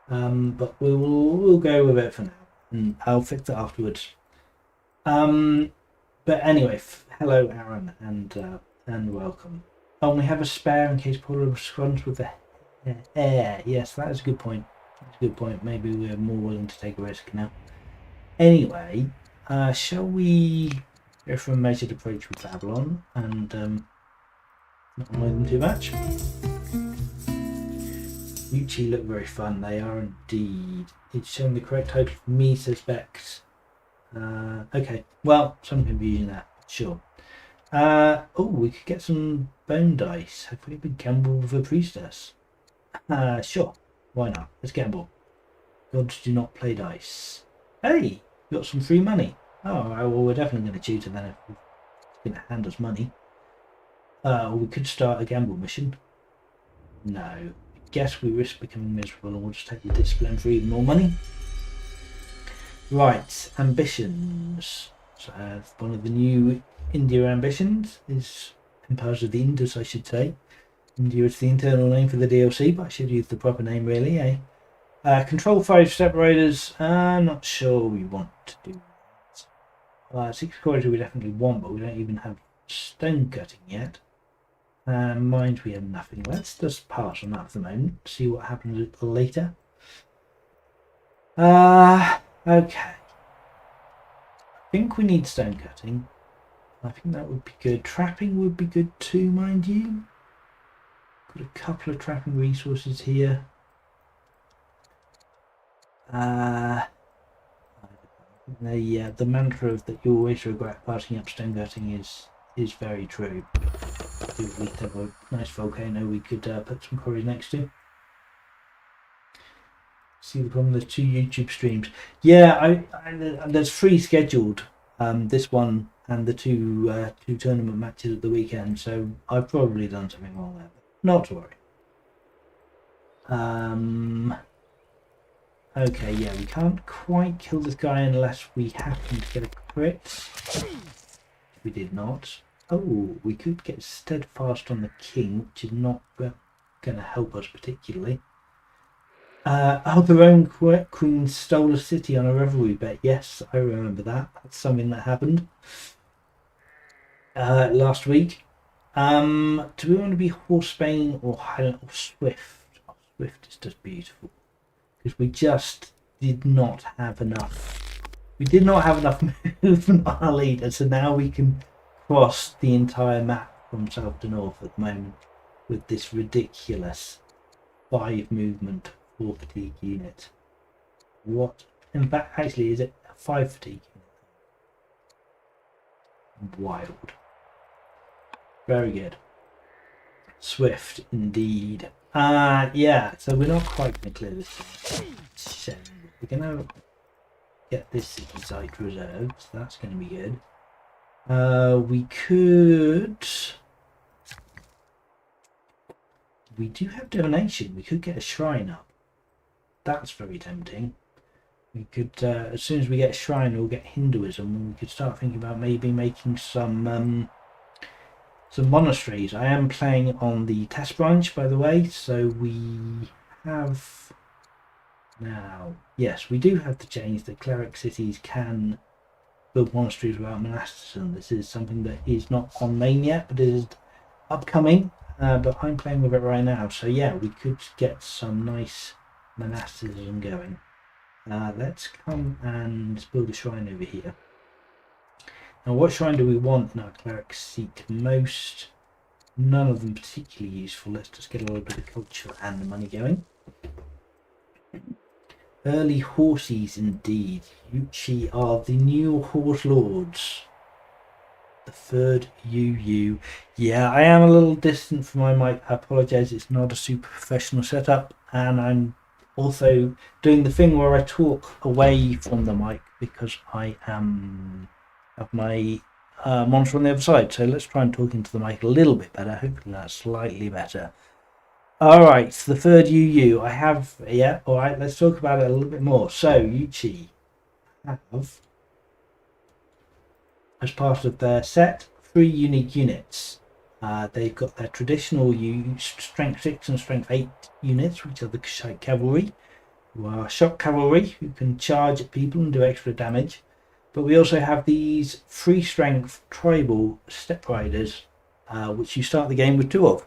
But we'll go with it for now, and I'll fix it afterwards. But anyway, hello Aaron, and welcome. Oh, we have a spare in case Paula responds with the hair. Yes, that is a good point. That's a good point. Maybe we're more willing to take a risk now. Anyway, shall we go for a measured approach with Babylon and not annoy them too much? Yuezhi look very fun. They are indeed. It's showing the correct title for me, says Bex. Okay, well, some confusion there. Sure. Oh, we could get some bone dice. Have we been gamble with a priestess? Sure. Why not? Let's gamble. Gods do not play dice. Hey, got some free money. Oh, well, we're definitely going to tutor then if he's going to hand us money. We could start a gamble mission. No. I guess we risk becoming miserable and we'll just take the discipline for even more money. Right, ambitions. So one of the new India ambitions is Empires of the Indus, I should say. India is the internal name for the DLC, but I should use the proper name really, eh? Control 5 separators. Not sure we want to do that. 6 corridors we definitely want, but we don't even have stone cutting yet. Mines we have nothing. Let's just pass on that for the moment. See what happens later. Okay. I think we need stone cutting. I think that would be good. Trapping would be good too, mind you. Got a couple of trapping resources here. The mantra of that you always regret passing up stone cutting is very true. do at least have a nice volcano we could put some quarries next to. See the problem? There's 2 YouTube streams. Yeah, there's 3 scheduled. This one and the 2 tournament matches at the weekend. So I've probably done something wrong there, but not to worry. Okay, yeah, we can't quite kill this guy unless we happen to get a crit. We did not. Oh, we could get steadfast on the king, which is not going to help us particularly. The Roman Queen stole a city on a revelry bet. Yes, I remember that. That's something that happened last week. Do we want to be Horsebane or Highland or Swift? Oh, Swift is just beautiful because we just did not have enough. We did not have enough movement on our leader, so now we can cross the entire map from south to north at the moment with this ridiculous 5 movement 4 fatigue unit. What? In fact, actually, is it a 5 fatigue unit? Wild. Very good. Swift, indeed. Yeah, so we're not quite going to clear this thing. So we're going to get this city site reserved, so that's going to be good. We could... We do have donation. We could get a shrine up. That's very tempting. We could, as soon as we get a shrine, we'll get Hinduism. We could start thinking about maybe making some monasteries. I am playing on the test branch, by the way, so we have now. Yes, we do have to change that cleric cities can build monasteries without monasticism. This is something that is not on main yet, but it is upcoming. But I'm playing with it right now, so yeah, we could get some nice monasticism going. Let's come and build a shrine over here. Now, what shrine do we want in our cleric seat most? None of them particularly useful. Let's just get a little bit of culture and the money going. Early horses indeed. Yuezhi are the new horse lords. The 3rd UU. Yeah, I am a little distant from my mic. I apologise, it's not a super professional setup, and I'm also doing the thing where I talk away from the mic because I have my monitor on the other side. So let's try and talk into the mic a little bit better. Hopefully that's slightly better. Alright, so the 3rd UU. I have, yeah, alright, let's talk about it a little bit more. So, Yuezhi have, as part of their set, 3 unique units. They've got their traditional strength 6 and strength 8 units, which are the Kashite cavalry, who are shock cavalry, who can charge at people and do extra damage. But we also have these 3 strength tribal step riders, which you start the game with 2 of.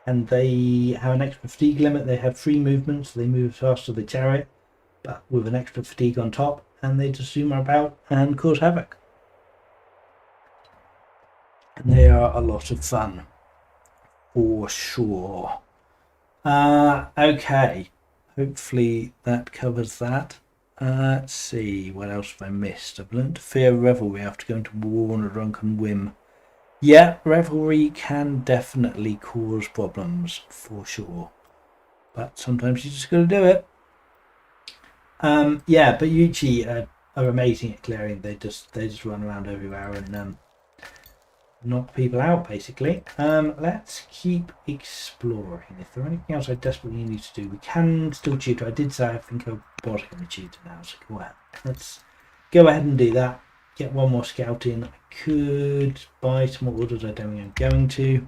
And they have an extra fatigue limit. They have 3 movements. They move faster than the chariot, but with an extra fatigue on top, and they just zoom about and cause havoc. And they are a lot of fun, for sure. Okay, hopefully that covers that. Let's see, what else have I missed? I've learned to fear revelry after going to war on a drunken whim. Yeah, revelry can definitely cause problems, for sure. But sometimes you just got to do it. Yeah, but Yuezhi are amazing at clearing. They just run around everywhere and knock people out, basically. Let's keep exploring. If there's anything else I desperately need to do, we can still tutor. I did say I think I was going to tutor now, so go ahead. Let's go ahead and do that. Get 1 more scout in. I could buy some more orders. I don't think I'm going to.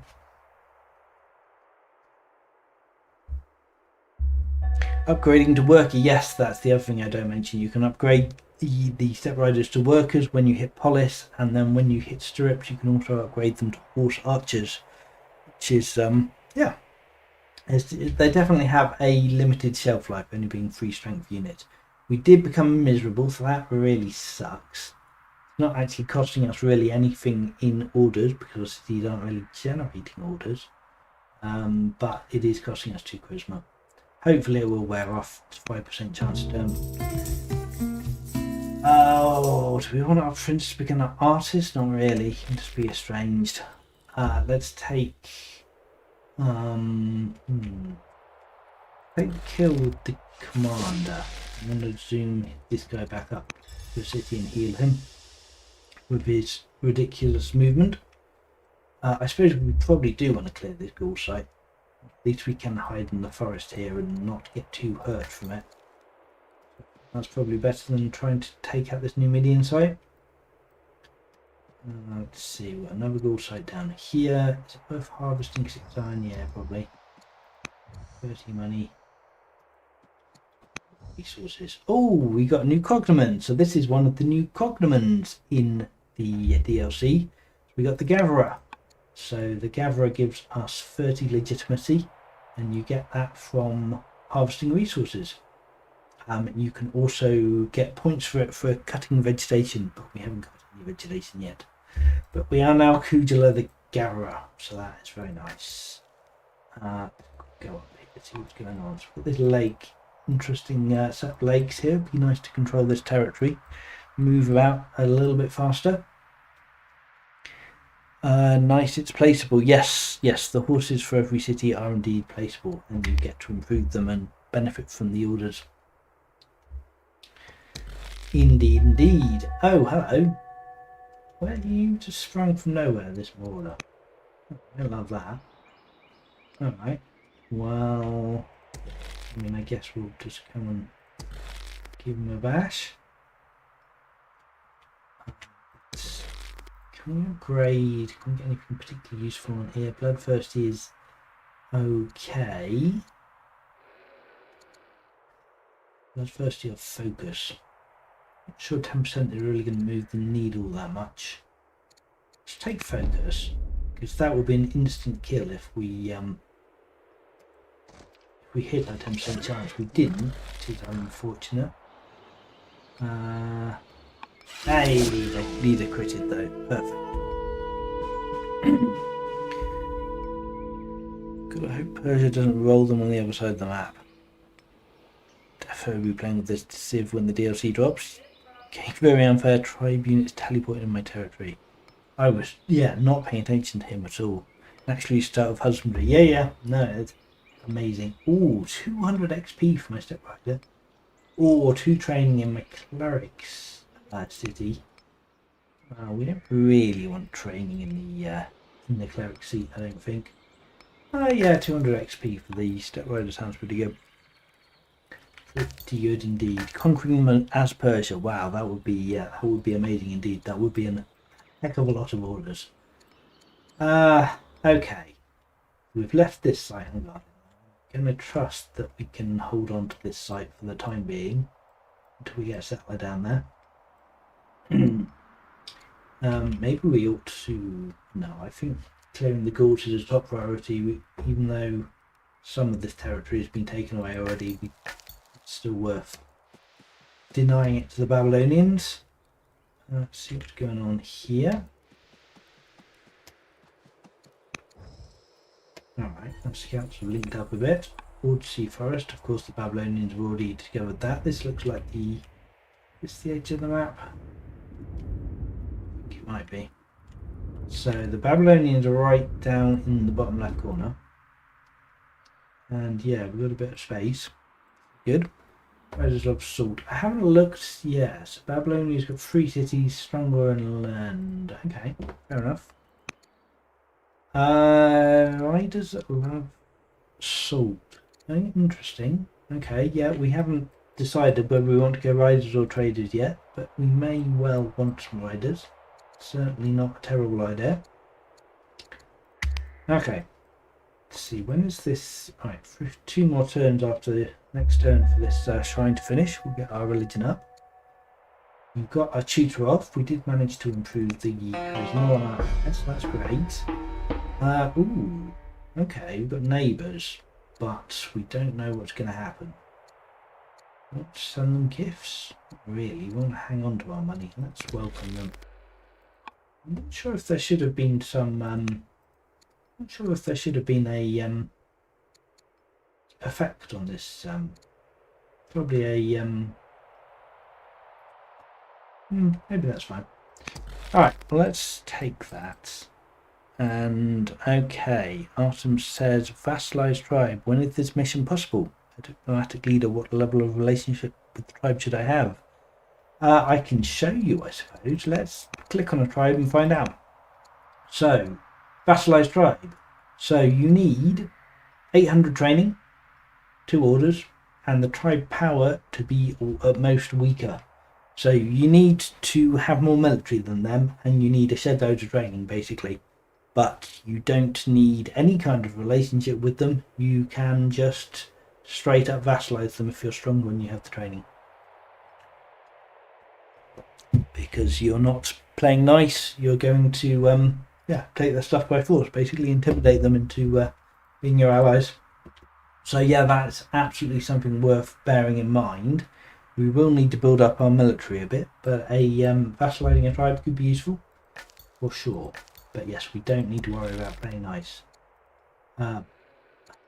Upgrading to worker. Yes, that's the other thing I don't mention. You can upgrade the step riders to workers when you hit polis, and then when you hit stirrups you can also upgrade them to horse archers, which is yeah, they definitely have a limited shelf life, only being 3 strength units. We did become miserable, so that really sucks. It's not actually costing us really anything in orders because these aren't really generating orders, but it is costing us 2 charisma. Hopefully it will wear off. It's 5% chance to turn. Oh, do we want our prince to become an artist? Not really. He can just be estranged. Let's take take the kill with the commander. I'm going to zoom this guy back up to the city and heal him with his ridiculous movement. I suppose we probably do want to clear this ghoul site. At least we can hide in the forest here and not get too hurt from it. That's probably better than trying to take out this Numidian site. Let's see, we've got another ghoul site down here. Is it worth harvesting 6 iron? Yeah, probably. 30 money. Resources. Oh, we got a new cognomen. So this is one of the new cognomens in the DLC. We got the Gatherer. So the Gatherer gives us 30 legitimacy, and you get that from harvesting resources. You can also get points for it for cutting vegetation, but we haven't cut any vegetation yet. But we are now Kujala the Gatherer, so that is very nice. Go up here to see what's going on. So we've got this lake, interesting set of lakes here. It'd be nice to control this territory, move about a little bit faster. Nice, it's placeable. Yes, the horses for every city are indeed placeable, and you get to improve them and benefit from the orders. Indeed. Oh, hello. Where are you just sprung from nowhere, this border? I love that. Alright. Well, I mean, I guess we'll just come and give him a bash. Can we upgrade? Can we get anything particularly useful on here? Bloodthirsty is okay. Bloodthirsty or focus? Not sure 10% is really going to move the needle that much. Let's take focus, because that would be an instant kill if we hit our 10% chance. We didn't, which is unfortunate. Hey, neither critted though. Perfect. God, I hope Persia doesn't roll them on the other side of the map. Definitely be playing with this Civ when the DLC drops. Okay, very unfair. Tribe units teleported in my territory. I was, not paying attention to him at all. Actually, start with husbandry. Yeah. No, it's amazing. Ooh, 200 XP for my stepbrother. Or 2 training in my clerics city. We don't really want training in the cleric seat, I don't think. Yeah, 200 XP for the stepbrother sounds pretty good. Pretty good indeed. Conquering them as Persia. Wow, that would be amazing indeed. That would be a heck of a lot of orders. Okay. We've left this site. Hang on. I'm going to trust that we can hold on to this site for the time being until we get a settler down there. Maybe we ought to. No, I think clearing the ghouls is a top priority. Even though some of this territory has been taken away already, it's still worth denying it to the Babylonians. Let's see what's going on here. Alright, our scouts have linked up a bit. Ordsea Forest, of course the Babylonians have already discovered that. This looks like the edge of the map. I think it might be. So the Babylonians are right down in the bottom left corner. And yeah, we've got a bit of space. Good. Treasures of salt. I haven't looked. Yes, Babylonia's got 3 cities, stronger and land. Okay, fair enough. Riders love salt. Interesting. Okay, yeah, we haven't decided whether we want to go riders or traders yet, but we may well want some riders. Certainly not a terrible idea. Okay. Let's see, when is this? Right, 2 more turns after the next turn for this shrine to finish. We'll get our religion up. We've got our tutor off. We did manage to improve the charisma on our heads, so that's great. Ooh, okay, we've got neighbours, but we don't know what's going to happen. Let's send them gifts. Not really, we want to hang on to our money. Let's welcome them. I'm not sure if there should have been some. Not sure if there should have been a effect on this. Probably a maybe that's fine. All right, well, let's take that. And okay, Artem says, vassalized tribe. When is this mission possible? A diplomatic leader, what level of relationship with the tribe should I have? I can show you, I suppose. Let's click on a tribe and find out. So, vassalized tribe. So you need 800 training, 2 orders, and the tribe power to be at most weaker. So you need to have more military than them, and you need a shed load of training, basically. But you don't need any kind of relationship with them. You can just straight up vassalize them if you're stronger and you have the training. Because you're not playing nice, you're going to take their stuff by force, basically intimidate them into being your allies. So yeah, that's absolutely something worth bearing in mind. We will need to build up our military a bit, but a vassalizing a tribe could be useful, for sure. But yes, we don't need to worry about playing nice.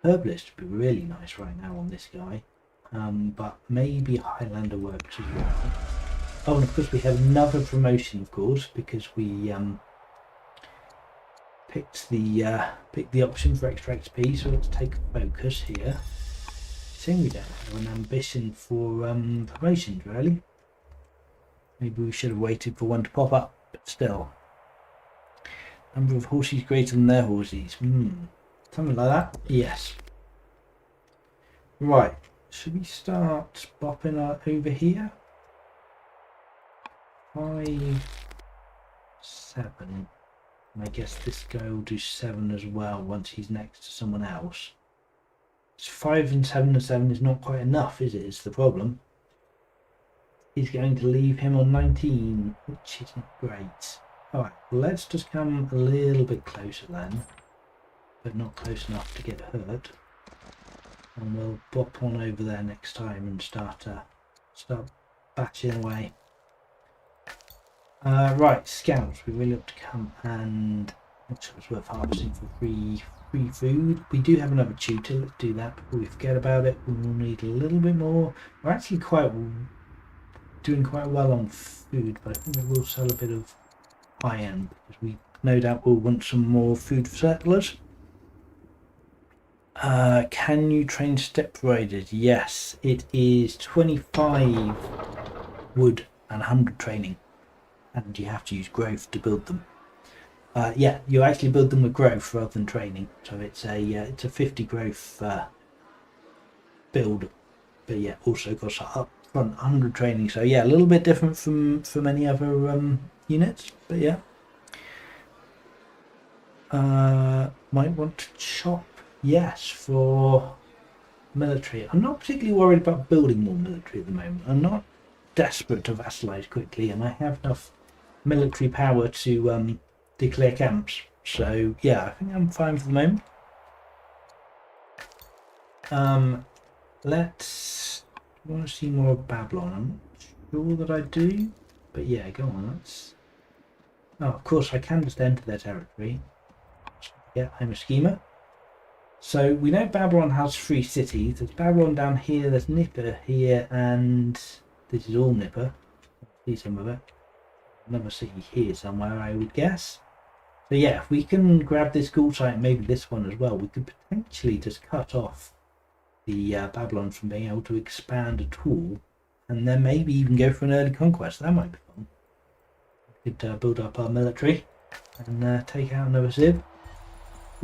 Herbalist would be really nice right now on this guy, but maybe Highlander works as well. Oh, and of course we have another promotion, of course, because we picked the option for extra XP. So let's take focus here. Saying we don't have an ambition for promotions, really. Maybe we should have waited for one to pop up, but still. Number of horses greater than their horses. Something like that. Yes. Right. Should we start bopping over here? 5, 7. And I guess this guy will do 7 as well once he's next to someone else. It's 5 and 7 and 7 is not quite enough, is it? It's the problem. He's going to leave him on 19, which isn't great. Alright, let's just come a little bit closer then, but not close enough to get hurt. And we'll bop on over there next time and start batching away. Right, scouts. We really ought to come and make sure it's worth harvesting for free food. We do have another tutor. Let's do that before we forget about it. We will need a little bit more. We're actually doing quite well on food, but I think we will sell a bit of iron because we no doubt will want some more food for settlers. Can you train step riders? Yes, it is 25 wood and 100 training, and you have to use growth to build them. Yeah, you actually build them with growth rather than training, so it's a 50 growth build, but yeah, also got up front 100 training. So yeah, a little bit different from any other units, but yeah. Might want to chop. Yes, for military. I'm not particularly worried about building more military at the moment. I'm not desperate to vassalize quickly, and I have enough military power to declare camps. So yeah, I think I'm fine for the moment. Let's want to see more of Babylon. I'm not sure that I do, but yeah, go on. Let's. Oh, of course, I can just enter their territory. Yeah, I'm a schemer. So we know Babylon has 3 cities. There's Babylon down here, there's Nipper here, and this is all Nipper. See some of it. Another city here somewhere, I would guess. So yeah, if we can grab this gold site, maybe this one as well, we could potentially just cut off the Babylon from being able to expand at all, and then maybe even go for an early conquest. That might be fun. We could build up our military and take out another civ.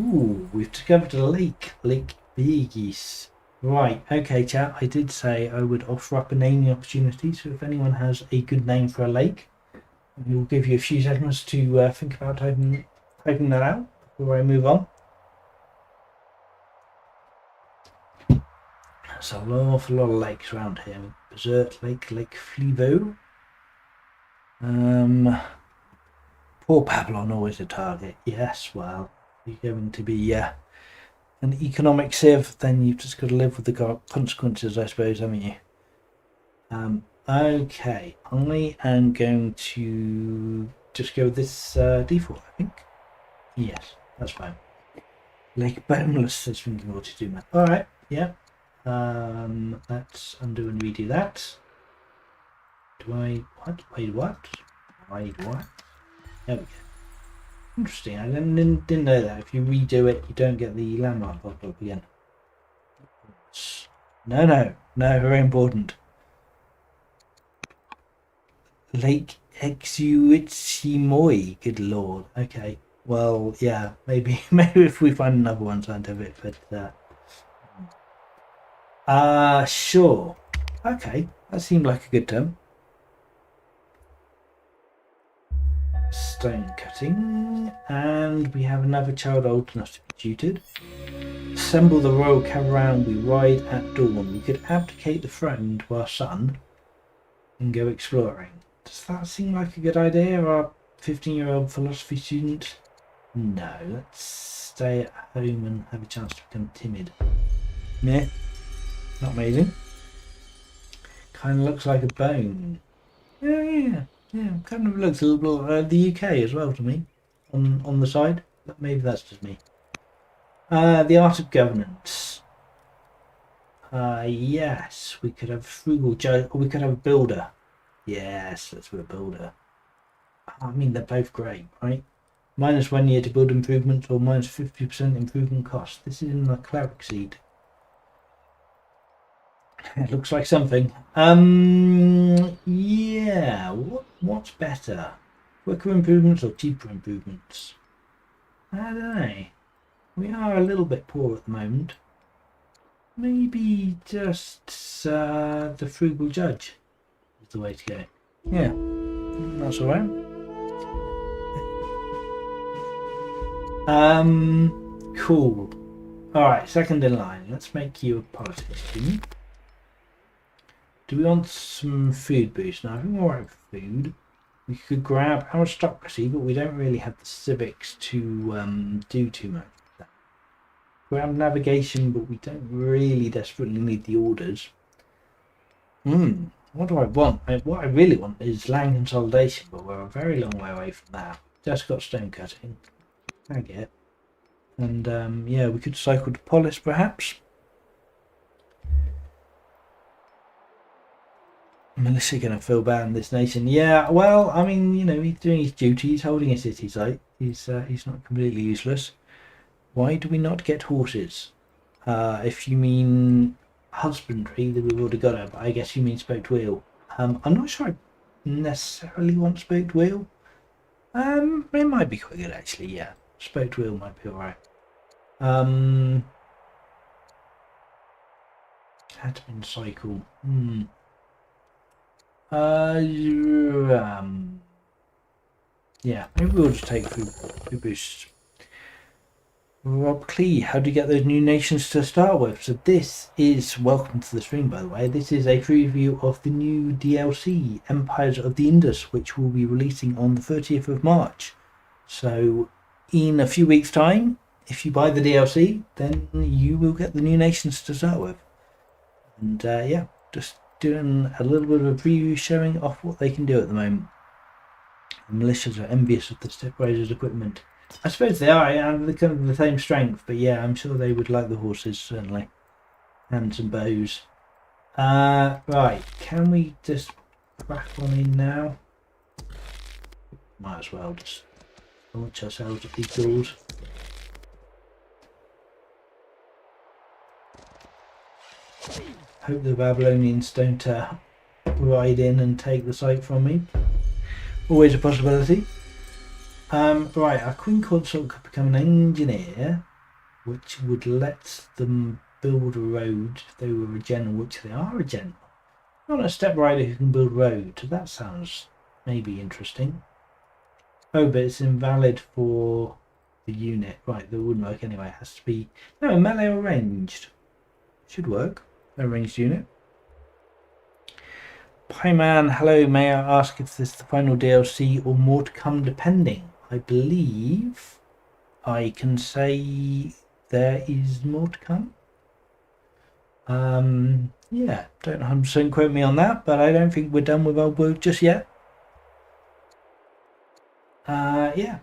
Ooh, we've discovered a lake. Lake Bigis. Right, okay chat, I did say I would offer up a naming opportunity, so if anyone has a good name for a lake, we'll give you a few seconds to think about typing that out before I move on. There's an awful lot of lakes around here. Desert Lake, Lake Flevo. Poor Babylon, always a target. Yes, well, you're going to be an economic civ, then you've just got to live with the consequences, I suppose, haven't you? Okay, I am going to just go with this default, I think. Yes, that's fine. Lake Boneless is thinking what to do now. Alright, yeah. Let's undo and redo that. Do I what? Wait, what? Wait, what? There we go. Interesting. I didn't know that. If you redo it, you don't get the landmark popped up again. No. Very important. Lake Exuitsimoi. Good lord. Okay. Well, yeah. Maybe if we find another one scientific, but sure. Okay. That seemed like a good term. Stone cutting, and we have another child old enough to be tutored. Assemble the royal caravan, we ride at dawn. We could abdicate the throne to our son and go exploring. Does that seem like a good idea, our 15-year-old philosophy student? No, let's stay at home and have a chance to become timid. Meh, not amazing. Kind of looks like a bone. Yeah, kind of looks a little the UK as well to me, on the side, but maybe that's just me. The art of governance. Yes, we could have frugal judge, or we could have a builder. Yes, let's do a builder. I mean, they're both great, right? Minus 1 year to build improvements, or minus 50% improvement cost. This is in the cleric seat. It looks like something. Yeah. What's better? Quicker improvements or cheaper improvements? I don't know. We are a little bit poor at the moment. Maybe just the frugal judge is the way to go. Yeah, that's alright. Cool. Alright, second in line. Let's make you a politician. Do we want some food boost? Now, I think we're alright with food. We could grab aristocracy, but we don't really have the civics to do too much with that. Grab navigation, but we don't really desperately need the orders. What do I want? What I really want is land consolidation, but we're a very long way away from that. Just got stone cutting. I get. And yeah, we could cycle to Polis perhaps. Militia gonna feel bad in this nation. Yeah, well, I mean, you know, he's doing his duty. He's holding a city site. He's not completely useless. Why do we not get horses? If you mean husbandry, then we've already got it. But I guess you mean spoked wheel. I'm not sure I necessarily want spoked wheel. It might be quite good actually. Yeah, spoked wheel might be alright. Admin cycle. Yeah, maybe we'll just take food boosts. Rob Clee, how do you get those new nations to start with? So this is, welcome to the stream by the way, this is a preview of the new DLC, Empires of the Indus, which will be releasing on the 30th of March. So in a few weeks time, if you buy the DLC, then you will get the new nations to start with. And yeah, just doing a little bit of a preview showing off what they can do at the moment. The militias are envious of the Step Raiders equipment. I suppose they are, and they're kind of the same strength, but yeah, I'm sure they would like the horses, certainly. And some bows. Right, can we just crack one in now? Might as well just launch ourselves at these doors. Hope the Babylonians don't ride in and take the site from me. Always a possibility. Right, our Queen Consort could become an engineer, which would let them build a road if they were a general, which they are a general. Not a step rider who can build road. That sounds maybe interesting. Oh, but it's invalid for the unit. Right, that wouldn't work anyway. It has to be no melee or ranged. Should work. A ranged unit. Pieman, hello. May I ask if this is the final DLC or more to come, depending? I believe I can say there is more to come. Yeah, don't 100% quote me on that, but I don't think we're done with our work just yet. Yeah.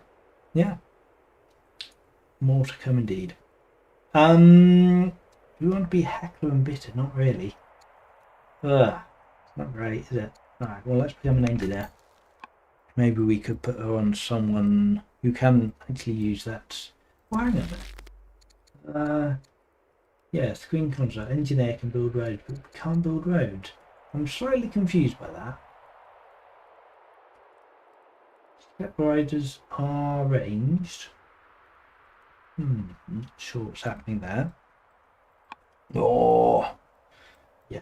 More to come indeed. We want to be heckler and bitter, not really. It's not great, is it? Alright, well let's become an engineer. maybe we could put her on someone who can actually use that. Oh, hang on a minute. Yeah, screen contract. Engineer can build roads, but we can't build roads. I'm slightly confused by that. Step riders are ranged. Not sure what's happening there. Oh, yeah.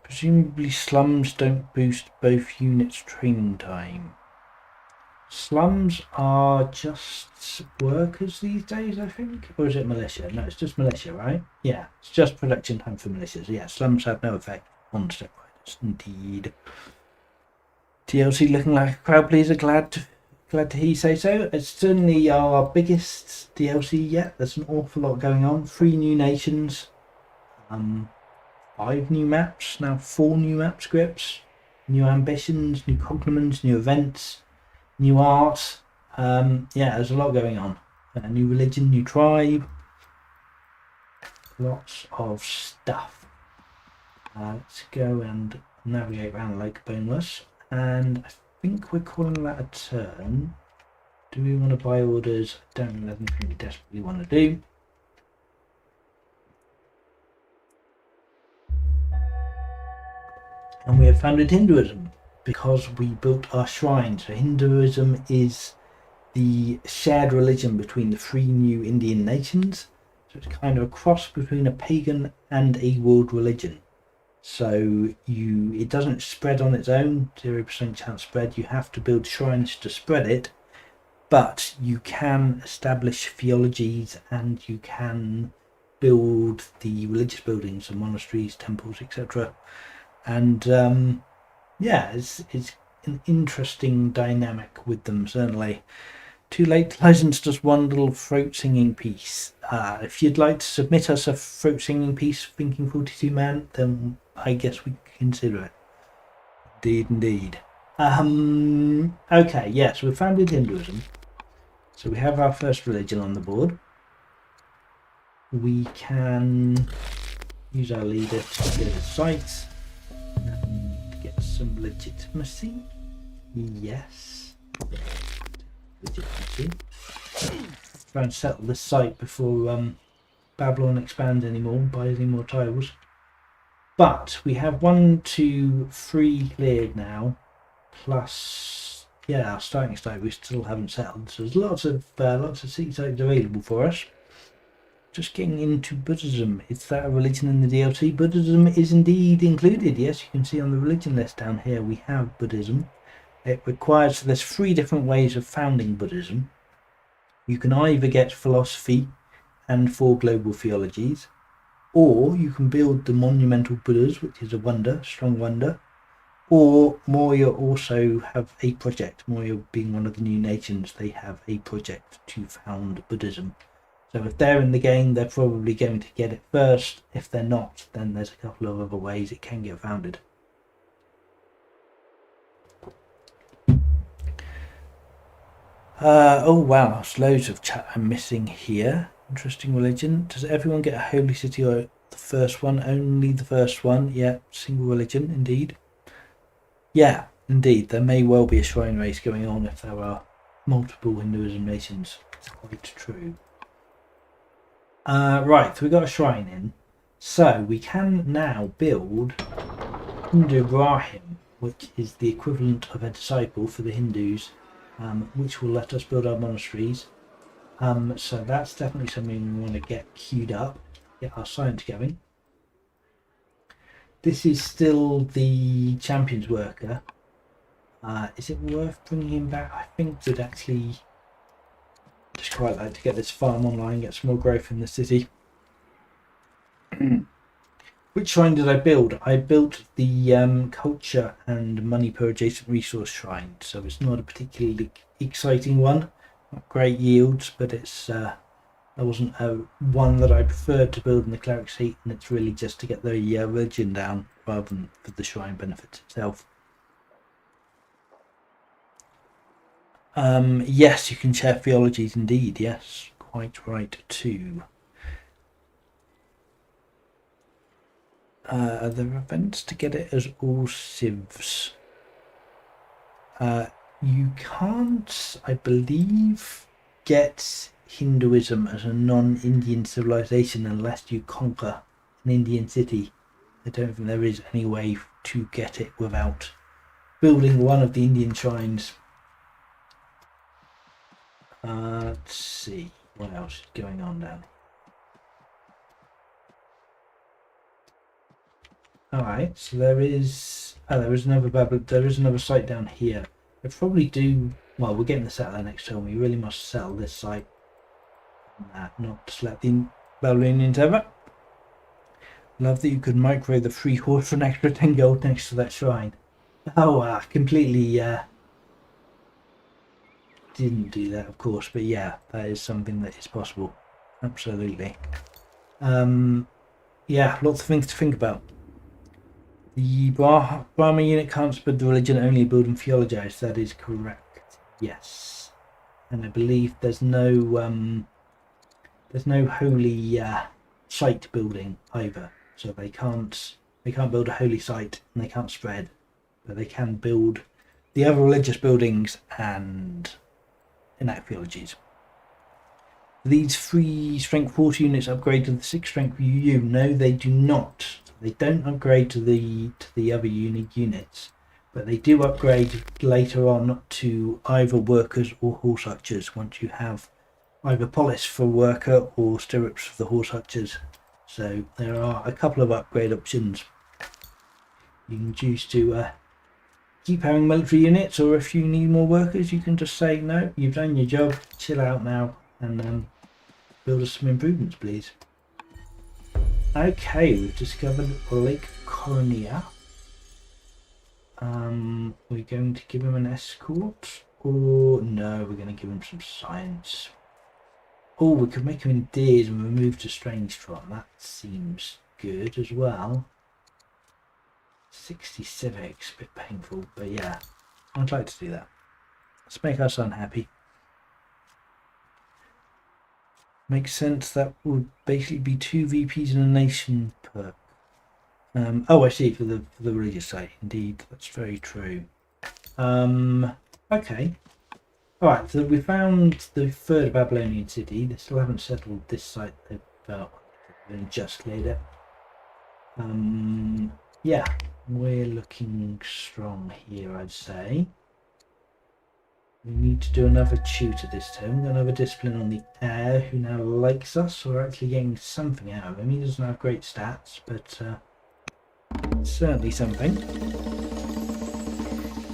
Presumably slums don't boost both units' training time. Slums are just workers these days, I think. Or is it militia? No, it's just militia, right? Yeah, it's just production time for militias. Yeah, slums have no effect on step riders. Indeed. DLC looking like a crowd pleaser. Glad to hear you say so. It's certainly our biggest DLC yet. There's an awful lot going on. 3 new nations, 5 new maps, now 4 new map scripts, new ambitions, new compliments, new events, new art. Yeah, there's a lot going on. New religion, new tribe, lots of stuff. Let's go and navigate around Lake Boneless, and I think we're calling that a turn. Do we want to buy orders? I don't think there's anything we desperately want to do. And we have founded Hinduism because we built our shrine. So Hinduism is the shared religion between the 3 new Indian nations. So it's kind of a cross between a pagan and a world religion. So it doesn't spread on its own, 0% chance spread. You have to build shrines to spread it, but you can establish theologies and you can build the religious buildings and monasteries, temples, etc. And yeah, it's an interesting dynamic with them, certainly. Too late to license just one little throat singing piece. If you'd like to submit us a throat singing piece, Thinking 42 Man, then I guess we could consider it. Indeed. Okay, yes, we've founded Hinduism. So we have our first religion on the board. We can use our leader to get a site and get some legitimacy. Yes. Legitimacy. Try and settle this site before Babylon expands anymore, buys any more tiles. But we have 1, 2, 3 cleared now, plus yeah, our starting site we still haven't settled. So there's lots of city sites available for us. Just getting into Buddhism. Is that a religion in the DLC? Buddhism is indeed included. Yes, you can see on the religion list down here we have Buddhism. It requires, there's 3 different ways of founding Buddhism. You can either get philosophy and 4 global theologies, or you can build the monumental Buddhas, which is a wonder, strong wonder, or Moria also have a project. Moria being one of the new nations, they have a project to found Buddhism. So if they're in the game, they're probably going to get it first. If they're not, then there's a couple of other ways it can get founded. Oh wow, there's loads of chat I'm missing here. Interesting religion. Does everyone get a holy city or the first one? Only the first one. Yeah, single religion, indeed. Yeah, indeed. There may well be a shrine race going on if there are multiple Hinduism nations. It's quite true. Right, so we got a shrine in. So we can now build Hindu Brahim, which is the equivalent of a disciple for the Hindus, which will let us build our monasteries. So that's definitely something we want to get queued up, get our science going. This is still the champions worker. Is it worth bringing him back? I think we'd actually just quite like to get this farm online, get some more growth in the city. Which shrine did I build? I built the culture and money per adjacent resource shrine, so it's not a particularly exciting one. Not great yields, but it's there wasn't one that I preferred to build in the cleric seat, and it's really just to get the religion down rather than for the shrine benefits itself. Yes, you can share theologies indeed. Yes, quite right too. Are there events to get it as all civs? You can't, I believe, get Hinduism as a non-Indian civilization unless you conquer an Indian city. I don't think there is any way to get it without building one of the Indian shrines. Let's see what else is going on down here. Alright, so there is another site down here. I probably do. Well, we're getting the settler next turn. We really must sell this site. Not to let the Babylonians ever. Love that you could microwave the free horse for an extra 10 gold next to that shrine. Oh, completely didn't do that, of course, but yeah, that is something that is possible. Absolutely. Yeah, lots of things to think about. The Brahma unit can't spread the religion, only build and theologize. That is correct. Yes, and I believe there's no holy site building either. So they can't build a holy site and they can't spread, but they can build the other religious buildings and enact theologies. These 3 strength 40 units upgrade to the 6 strength UU. No, they do not. They don't upgrade to the other unique units, but they do upgrade later on to either workers or horse hutchers once you have either polish for worker or stirrups for the horse hutchers. So there are a couple of upgrade options. You can choose to keep having military units, or if you need more workers, you can just say, no, you've done your job, chill out now, and build us some improvements, please. Okay, we've discovered Lake Coronia. We're going to give him an escort, or no, we're going to give him some science. Oh, we could make him endeared and remove the strange from. That seems good as well. 60 civics, a bit painful, but yeah, I'd like to do that. Let's make our son happy. Makes sense. That would basically be 2 VPs in a nation perk. Oh, I see, for the religious site. Indeed, that's very true. Okay. Alright, so we found the 3rd Babylonian city. They still haven't settled this site. They've just cleared it. Yeah, we're looking strong here, I'd say. We need to do another tutor this turn. We're going to have a discipline on the heir who now likes us. So we're actually getting something out of him. He doesn't have great stats, but certainly something.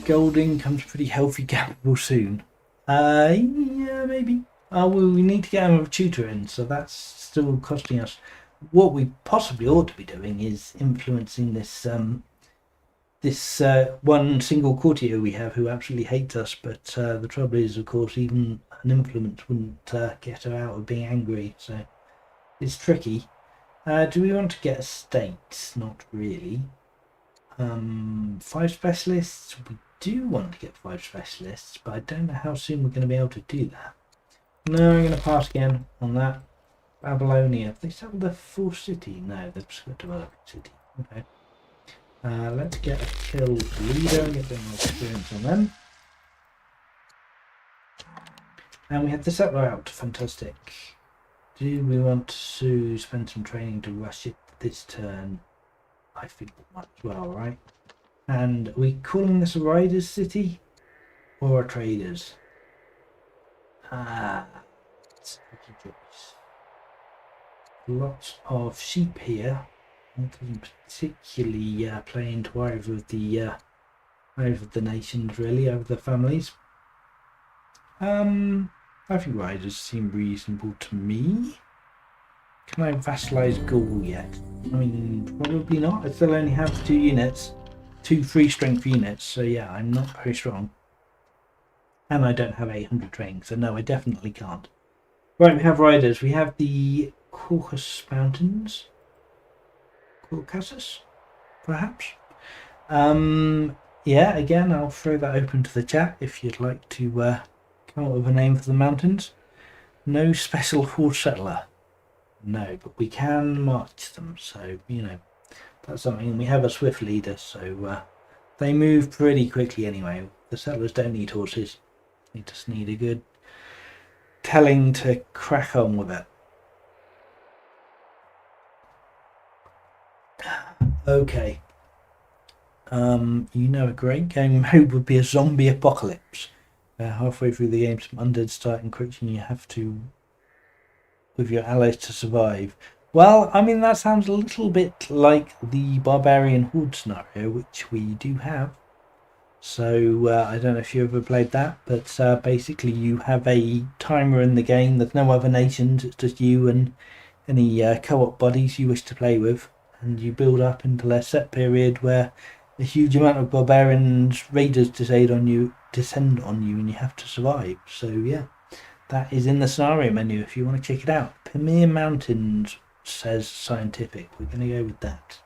Golding comes pretty healthy capital soon. Yeah, maybe. Well, we need to get him a tutor in, so that's still costing us. What we possibly ought to be doing is influencing this one single courtier we have who absolutely hates us, but the trouble is, of course, even an influence wouldn't get her out of being angry, so it's tricky. Do we want to get estates? Not really. 5 specialists? We do want to get 5 specialists, but I don't know how soon we're going to be able to do that. No, I'm going to pass again on that. Babylonia. Have they settled their 4th city? No, they've just got developed city. Okay. Let's get a kill leader and get a bit more experience on them. And we have the settler out. Fantastic. Do we want to spend some training to rush it this turn? I think we might as well, right? And are we calling this a rider's city or a trader's? It's a tricky choice. Lots of sheep here. That doesn't particularly play into either of the nations, really, over the families. I think riders seem reasonable to me. Can I vassalize Gaul yet? I mean, probably not. I still only have 2 units, 2 free strength units, so yeah, I'm not very strong. And I don't have 800 training, so no, I definitely can't. Right, we have riders. We have the Caucasus Mountains. Caucasus, perhaps. Yeah, again, I'll throw that open to the chat if you'd like to come up with a name for the mountains. No special horse settler. No, but we can march them, so, you know, that's something. We have a swift leader, so they move pretty quickly anyway. The settlers don't need horses. They just need a good telling to crack on with it. Okay. You know, a great game mode would be a zombie apocalypse. Halfway through the game, some undead start encroaching. You have to, with your allies, to survive. Well, I mean, that sounds a little bit like the barbarian horde scenario, which we do have. So I don't know if you ever played that, but basically you have a timer in the game. There's no other nations. It's just you and any co-op buddies you wish to play with, and you build up until a set period where a huge amount of barbarians raiders descend on you, and you have to survive. So yeah, that is in the scenario menu if you want to check it out. Pamir Mountains says scientific. We're going to go with that.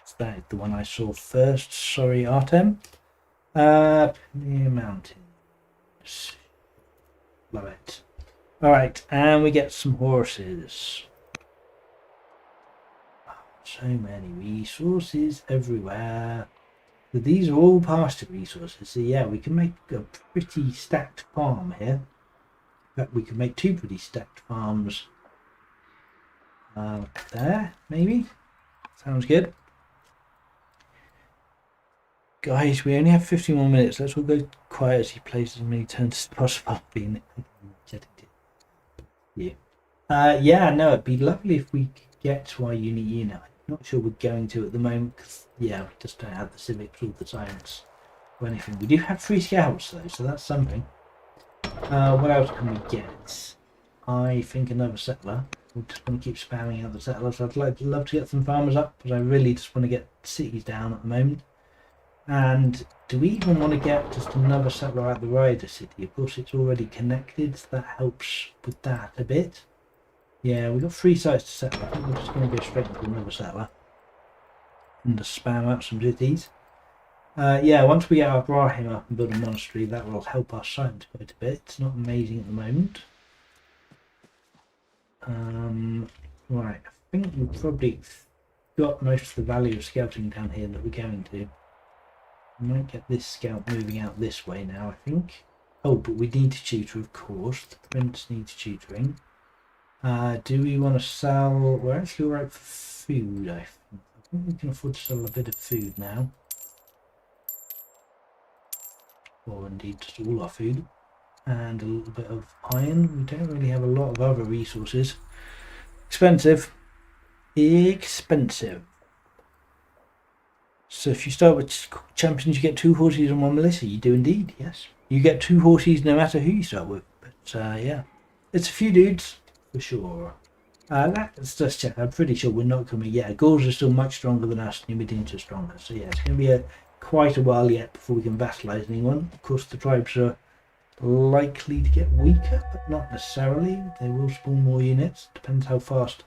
So that is the one I saw first. Sorry, Artem. Pamir Mountains. Love it. Alright, and we get some horses. So many resources everywhere. But these are all pasture resources. So yeah, we can make a pretty stacked farm here. In fact, we can make two pretty stacked farms. There, maybe. Sounds good. Guys, we only have 15 more minutes. Let's all go quiet as he plays as many turns as possible. Yeah, no, it'd be lovely if we could get to our unit. I'm not sure we're going to at the moment because, yeah, we just don't have the civics or the science or anything. We do have 3 scouts though, so that's something. What else can we get? I think another settler. We just want to keep spamming out the settlers. I'd love to get some farmers up, but I really just want to get cities down at the moment. And do we even want to get just another settler out the Rider City? Of course, it's already connected, so that helps with that a bit. Yeah, we've got 3 sites to settle. I think we're just going to go straight into another settler and just spam out some cities. Yeah, once we get our Brahim up and build a monastery, that will help our science quite a bit. It's not amazing at the moment. Right, I think we've probably got most of the value of scouting down here that we're going to. We might get this scout moving out this way now, I think. Oh, but we need to tutor, of course. The prince needs tutoring. Do we want to sell? We're actually alright for food, I think we can afford to sell a bit of food now. Or indeed just all our food. And a little bit of iron. We don't really have a lot of other resources. Expensive. Expensive. So if you start with champions, you get 2 horses and 1 militia. You do indeed, yes. You get 2 horses no matter who you start with. But yeah, it's a few dudes for sure. Let's just check. I'm pretty sure we're not going to. Yeah, Gauls are still much stronger than us. Numidians are stronger. So yeah, it's going to be quite a while yet before we can vassalize anyone. Of course, the tribes are likely to get weaker, but not necessarily. They will spawn more units. Depends how fast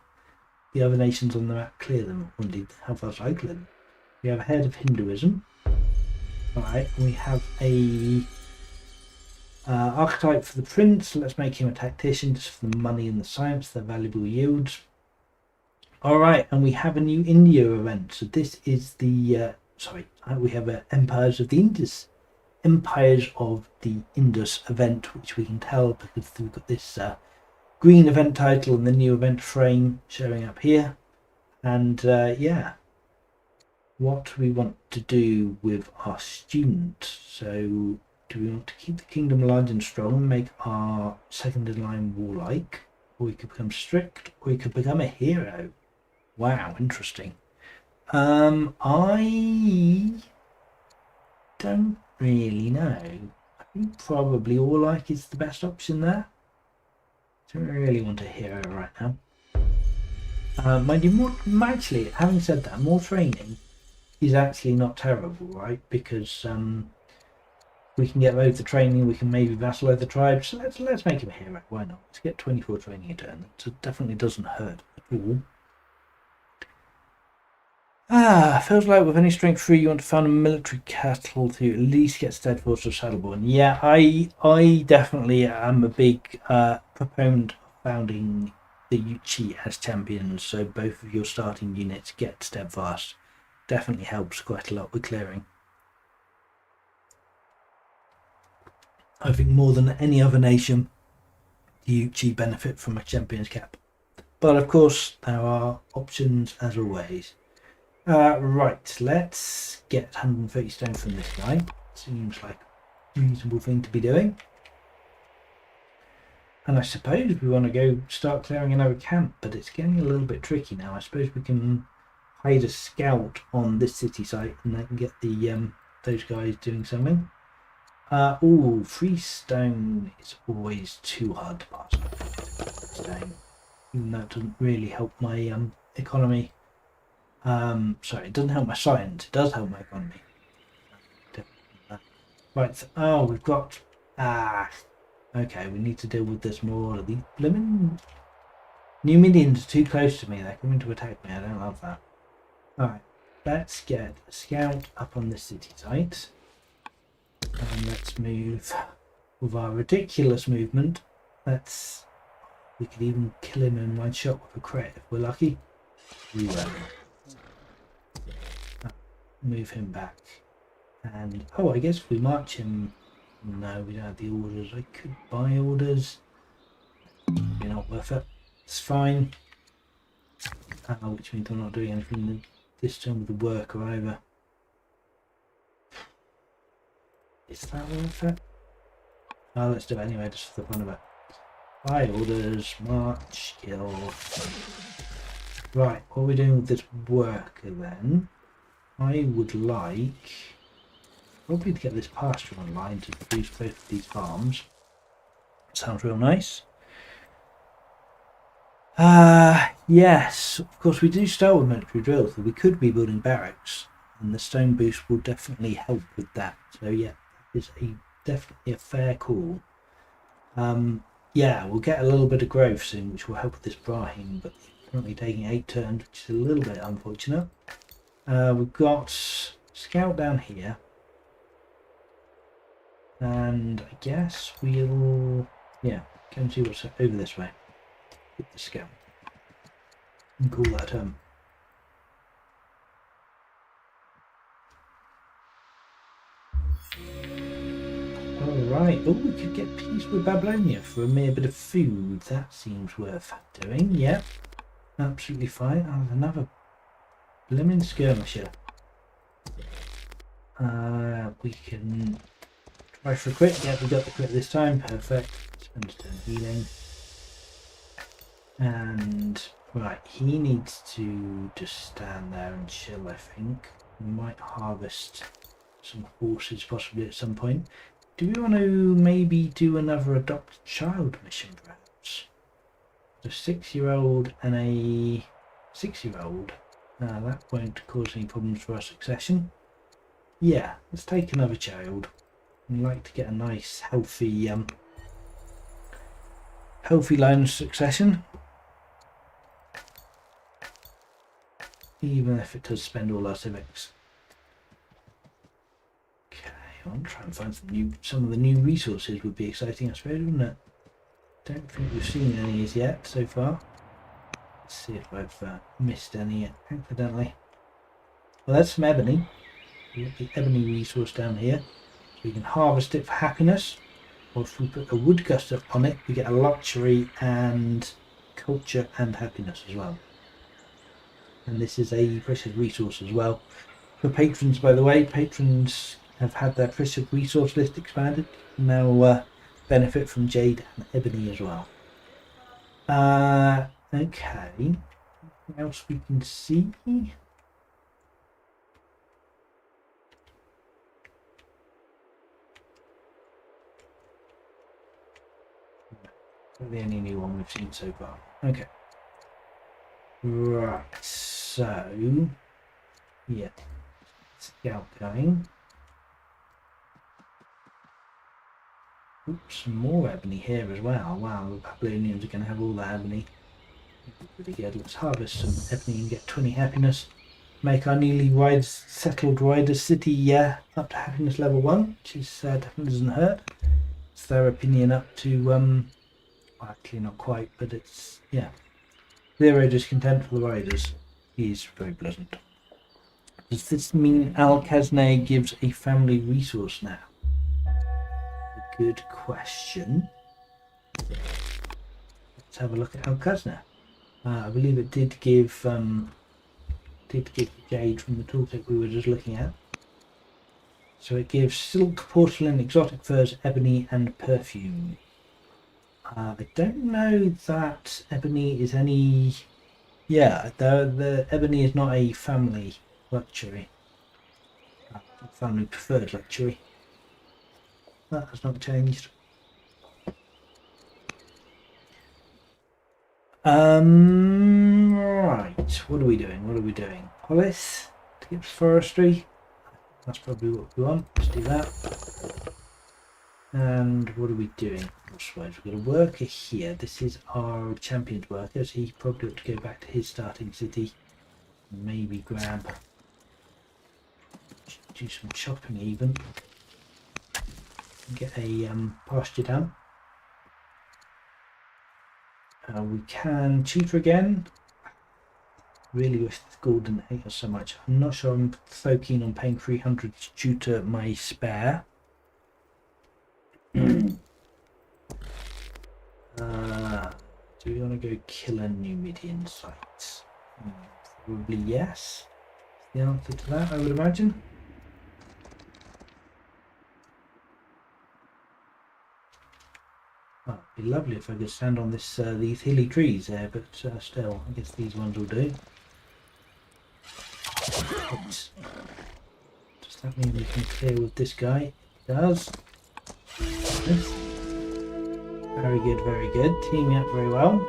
the other nations on the map clear them, or indeed how fast I clear them. We have a head of Hinduism. Alright, we have a archetype for the prince. Let's make him a tactician just for the money and the science, the valuable yields. Alright, and we have a new India event. So this is the we have Empires of the Indus. Empires of the Indus event, which we can tell because we've got this green event title and the new event frame showing up here. And yeah, what we want to do with our students. So do we want to keep the kingdom large and strong and make our second in line warlike, or we could become strict, or we could become a hero? Wow, interesting. I don't really know. I think probably warlike is the best option there. Don't really want a hero right now. Mind you, actually, having said that, more training is actually not terrible, right? Because we can get loads of training, we can maybe vassalize the tribes. So let's make him a hero. Why not? Let's get 24 training a turn. It definitely doesn't hurt at all. Feels like with any strength 3 you want to found a military castle to at least get Steadfast or Saddleborn. Yeah, I definitely am a big proponent of founding the Yuezhi as champions, so both of your starting units get Steadfast. Definitely helps quite a lot with clearing. I think more than any other nation, the Yuezhi benefit from a Champions Cap. But of course, there are options as always. Right, let's get 130 stone from this guy. Seems like a reasonable thing to be doing. And I suppose we want to go start clearing another camp, but it's getting a little bit tricky now. I suppose we can hide a scout on this city site and then get the those guys doing something. Oh, 3 stone is always too hard to pass up. Stone, even though it doesn't really help my economy. Sorry, it doesn't help my science. It does help my economy. Right. Oh, we've got okay, we need to deal with this more. The blimmin' new minions are too close to me. They're coming to attack me. I don't love that. Alright, let's get a scout up on this city site. And let's move with our ridiculous movement. We could even kill him in one shot with a crit if we're lucky. We will. Move him back. And oh, I guess if we march him. No, we don't have the orders. I could buy orders. They're not worth it. It's fine. Which means I'm not doing anything this time with the worker either. Is that worth it? Let's do it anyway, just for the fun of it. Buy orders, march, kill. Right, what are we doing with this worker then? I would like probably to get this pasture online to produce both of these farms. Sounds real nice. Yes, of course we do start with military drills, so we could be building barracks, and the stone boost will definitely help with that. So yeah, that is definitely a fair call. Yeah, we'll get a little bit of growth soon, which will help with this Brahim, but currently taking 8 turns, which is a little bit unfortunate. We've got scout down here. And I guess we'll, yeah, go and see what's over this way. Get the scout. And call that Alright, oh, we could get peace with Babylonia for a mere bit of food. That seems worth doing, yep. Absolutely fine. Oh, another blimmin' skirmisher. We can try for a crit. Yeah, we got the crit this time. Perfect. Spend a turn healing. And right, he needs to just stand there and chill, I think. We might harvest some horses possibly at some point. Do we want to maybe do another adopt child mission perhaps? A 6-year-old and a 6-year-old. That won't cause any problems for our succession. Yeah, let's take another child. I'd like to get a nice healthy line of succession. Even if it does spend all our civics. Okay, I'll try and find some of the new resources would be exciting, I suppose, wouldn't it? Don't think we've seen any as yet so far. Let's see if I've missed any accidentally. Well, that's some ebony. We've got the ebony resource down here. So we can harvest it for happiness. Or if we put a woodcut up on it, we get a luxury and culture and happiness as well. And this is a precious resource as well. For patrons, by the way, patrons have had their precious resource list expanded. Now benefit from jade and ebony as well. Okay. Anything else we can see? The only new one we've seen so far. Okay. Right, so yeah, scout going. Oops, some more ebony here as well. Wow, the Babylonians are going to have all that ebony. Pretty good. Let's harvest some ebony and get 20 happiness. Make our newly settled riders city up to happiness level 1, which is definitely doesn't hurt. It's their opinion up to well, actually not quite, but it's yeah. 0 discontent for the riders. He is very pleasant. Does this mean Al Kazneh gives a family resource now? good question. Let's have a look at Al-Khazna. I believe it did give jade from the tooltip we were just looking at. So it gives silk, porcelain, exotic furs, ebony, and perfume. I don't know that ebony is any. Yeah, the ebony is not a family luxury. Family preferred luxury. That has not changed. Right. What are we doing? Police, tips forestry. That's probably what we want. Let's do that. And what are we doing? I suppose we've got a worker here. This is our champion's worker, so he probably ought to go back to his starting city. Maybe grab, do some shopping even. Get a pasture down. We can tutor again. Really wish the school didn't hate us so much. I'm not sure I'm so keen on paying 300 to tutor my spare. Do we want to go kill a Numidian site? Probably yes. The answer to that, I would imagine. Oh, it'd be lovely if I could stand on this these hilly trees there, but still, I guess these ones will do. Oops. Does that mean we can clear with this guy? It does. Yes. Very good, very good. Teaming up very well.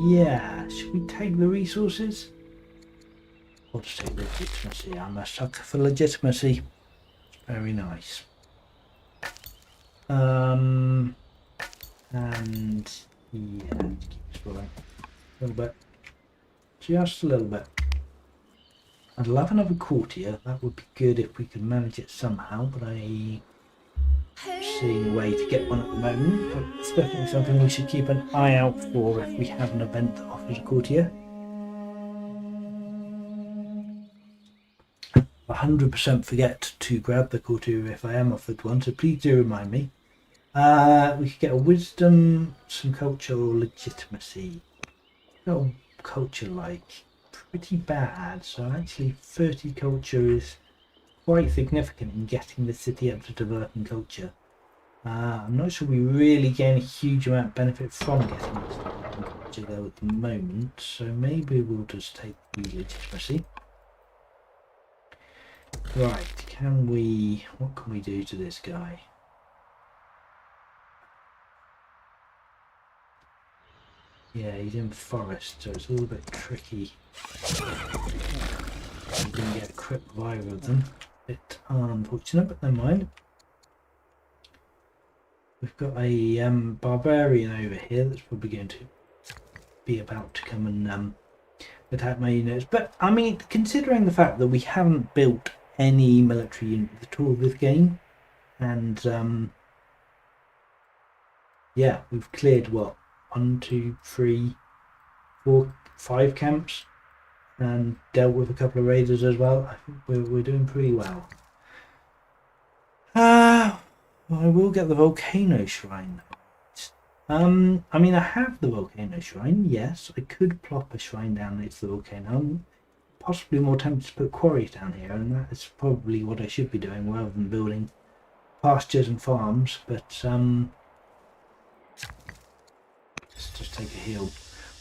Yeah, should we take the resources? Or just take the legitimacy? I'm a sucker for legitimacy. Very nice. And yeah, let's keep exploring a little bit. Just a little bit. I'd love another courtier. That would be good if we could manage it somehow, but I'm seeing a way to get one at the moment. But it's definitely something we should keep an eye out for if we have an event that offers a courtier. 100% forget to grab the courtier if I am offered one, so please do remind me. We could get a wisdom, some culture, or legitimacy. Got culture like pretty bad, so actually 30 culture is quite significant in getting the city up to developing culture. I'm not sure we really gain a huge amount of benefit from getting this developing culture though at the moment, so maybe we'll just take the legitimacy. Right, what can we do to this guy? Yeah, he's in forest, so it's a little bit tricky. We didn't get equipped with either of them. Bit unfortunate, but never mind. We've got a barbarian over here that's probably going to be about to come and attack my units. But I mean, considering the fact that we haven't built any military units at all this game, and yeah, we've cleared what, 1, 2, 3, 4, 5 camps and dealt with a couple of raiders as well. I think we're doing pretty well. I will get the volcano shrine. I mean, I have the volcano shrine, yes. I could plop a shrine down next to the volcano. I'm possibly more tempted to put quarries down here, and that is probably what I should be doing rather than building pastures and farms, but let's just take a heal.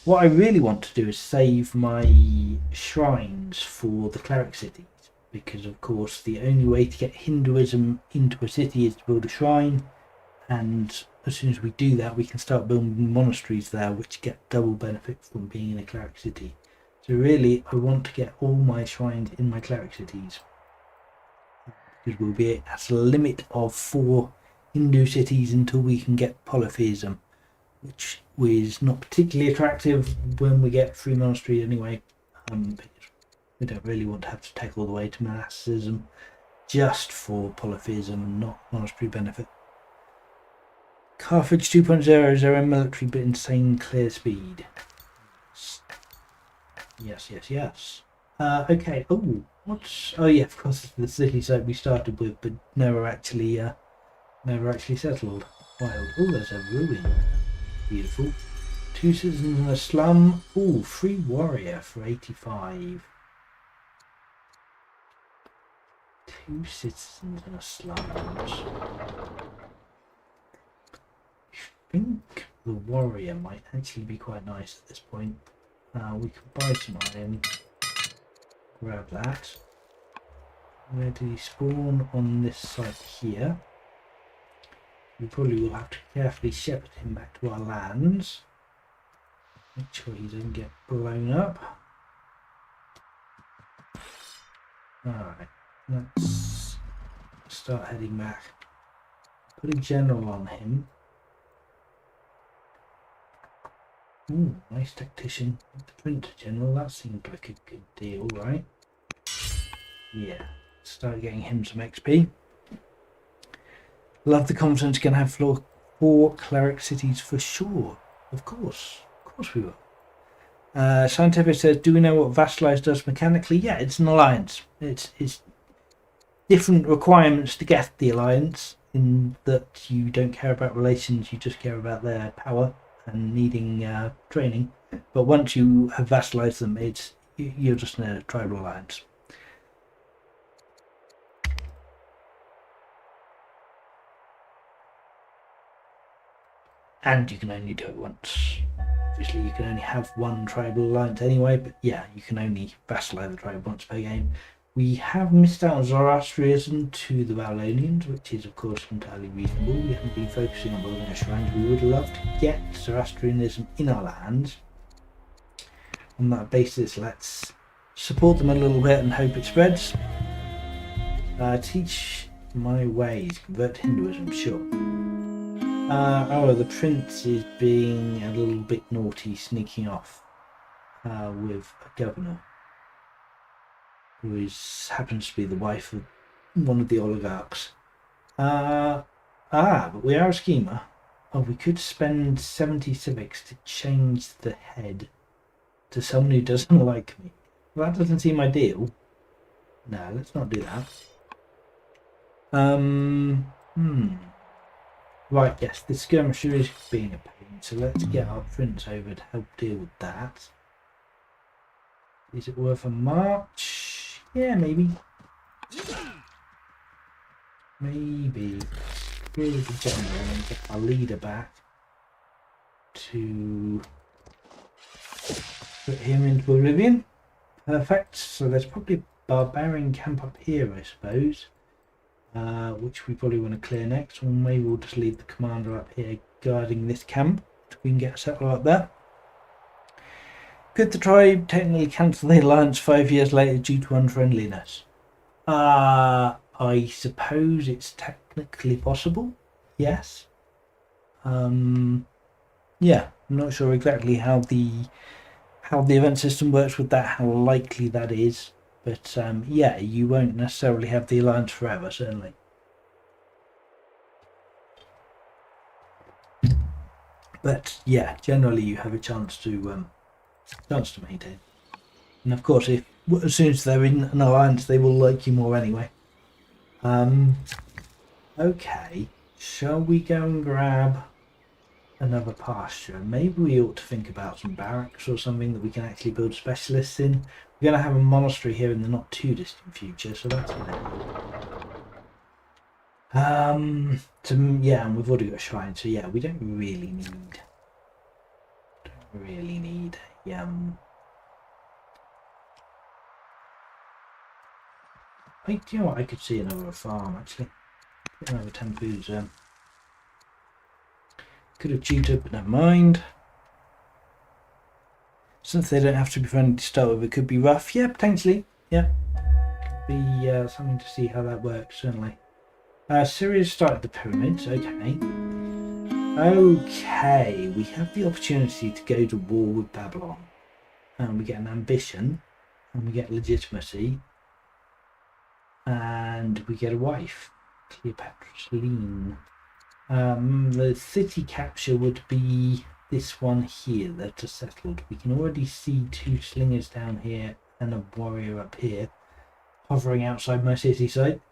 What I really want to do is save my shrines for the cleric cities, because of course the only way to get Hinduism into a city is to build a shrine, and as soon as we do that we can start building monasteries there which get double benefit from being in a cleric city. So really I want to get all my shrines in my cleric cities, because we'll be at a limit of 4 Hindu cities until we can get polytheism, which is not particularly attractive when we get 3 monasteries anyway. We don't really want to have to take all the way to monasticism just for polytheism and not monastery benefit. Carthage 2.0 is their own military but insane clear speed. Yes. Okay. Oh, what's? Oh yeah, of course, the city site we started with, but never actually Never actually settled. Wild. Oh, there's a ruin. Beautiful. 2 citizens in a slum. Oh, free warrior for 85. 2 citizens in a slum. I think the warrior might actually be quite nice at this point. We could buy some iron. Grab that. Where did he spawn? On this site here. We probably will have to carefully shepherd him back to our lands. Make sure he doesn't get blown up. Alright, let's start heading back. Put a general on him. Ooh, nice tactician. The Prince General, that seemed like a good deal, right? Yeah, start getting him some XP. Love the confidence can have 4 cleric cities for sure. Of course we will. Scientific says, do we know what vassalize does mechanically? Yeah, it's an alliance. It's different requirements to get the alliance, in that you don't care about relations, you just care about their power and needing training. But once you have vassalized them, you're just in a tribal alliance. And you can only do it once. Obviously, you can only have one tribal alliance anyway, but yeah, you can only vassalize the tribe once per game. We have missed out on Zoroastrianism to the Babylonians, which is of course entirely reasonable. We haven't been focusing on building a shrine. We would love to get Zoroastrianism in our lands. On that basis, let's support them a little bit and hope it spreads. Teach my ways, convert to Hinduism, sure. Oh, the prince is being a little bit naughty, sneaking off with a governor who happens to be the wife of one of the oligarchs. But we are a schemer. Oh, we could spend 70 civics to change the head to someone who doesn't like me. Well, that doesn't seem ideal. No, let's not do that. Right, yes, the skirmisher is being a pain, so let's get our prince over to help deal with that. Is it worth a march? Yeah, maybe. Maybe. Really the general and get our leader back to put him into oblivion. Perfect. So there's probably a barbarian camp up here, I suppose. Which we probably want to clear next, or maybe we'll just leave the commander up here guarding this camp so we can get a settler up there. Could the tribe technically cancel the alliance 5 years later due to unfriendliness? I suppose it's technically possible, yes. Yeah, I'm not sure exactly how the event system works with that, how likely that is. But yeah, you won't necessarily have the alliance forever, certainly. But yeah, generally you have a chance to maintain. And of course, as soon as they're in an alliance, they will like you more anyway. Okay, shall we go and grab another pasture? Maybe we ought to think about some barracks or something that we can actually build specialists in. We're going to have a monastery here in the not too distant future, so that's going to help. Yeah, and we've already got a shrine, so yeah, we don't really need do you know what, I could see another farm actually. Another 10 foods. Could have tutored, but never mind. Since they don't have to be friendly to start with, it could be rough. Yeah, potentially. Yeah. Could be something to see how that works, certainly. Syria started the pyramids. Okay. Okay, we have the opportunity to go to war with Babylon. And we get an ambition. And we get legitimacy. And we get a wife. Cleopatra's Lean. The city capture would be this one here that are settled. We can already see 2 slingers down here and a warrior up here hovering outside my city site.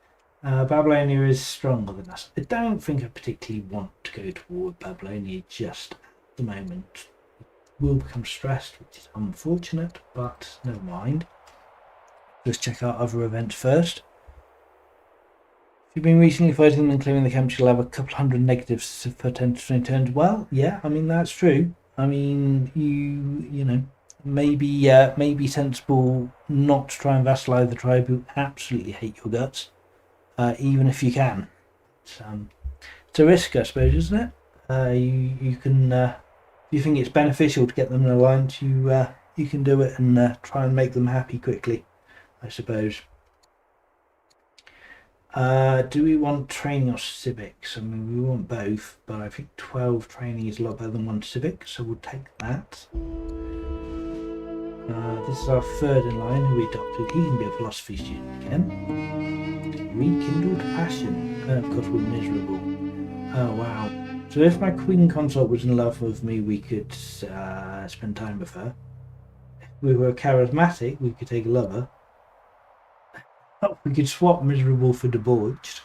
Babylonia is stronger than us. I don't think I particularly want to go to war with Babylonia just at the moment. We'll become stressed, which is unfortunate, but never mind. Let's check out other events first. If you've been recently fighting and clearing the camp, you'll have a couple hundred negatives for 10 to 20 turns. Well, yeah, I mean, that's true. I mean, you know, maybe sensible not to try and vassalize the tribe who absolutely hate your guts, even if you can. It's a risk, I suppose, isn't it? You can, if you think it's beneficial to get them in alliance, you can do it and try and make them happy quickly, I suppose. Do we want training or civics? I mean, we want both, but I think 12 training is a lot better than 1 civic, so we'll take that. This is our third in line who we adopted. He can be a philosophy student again. Rekindled passion. And of course we're miserable. Oh wow. So if my queen consort was in love with me, we could spend time with her. If we were charismatic, we could take a lover. Oh, we could swap miserable for debauched.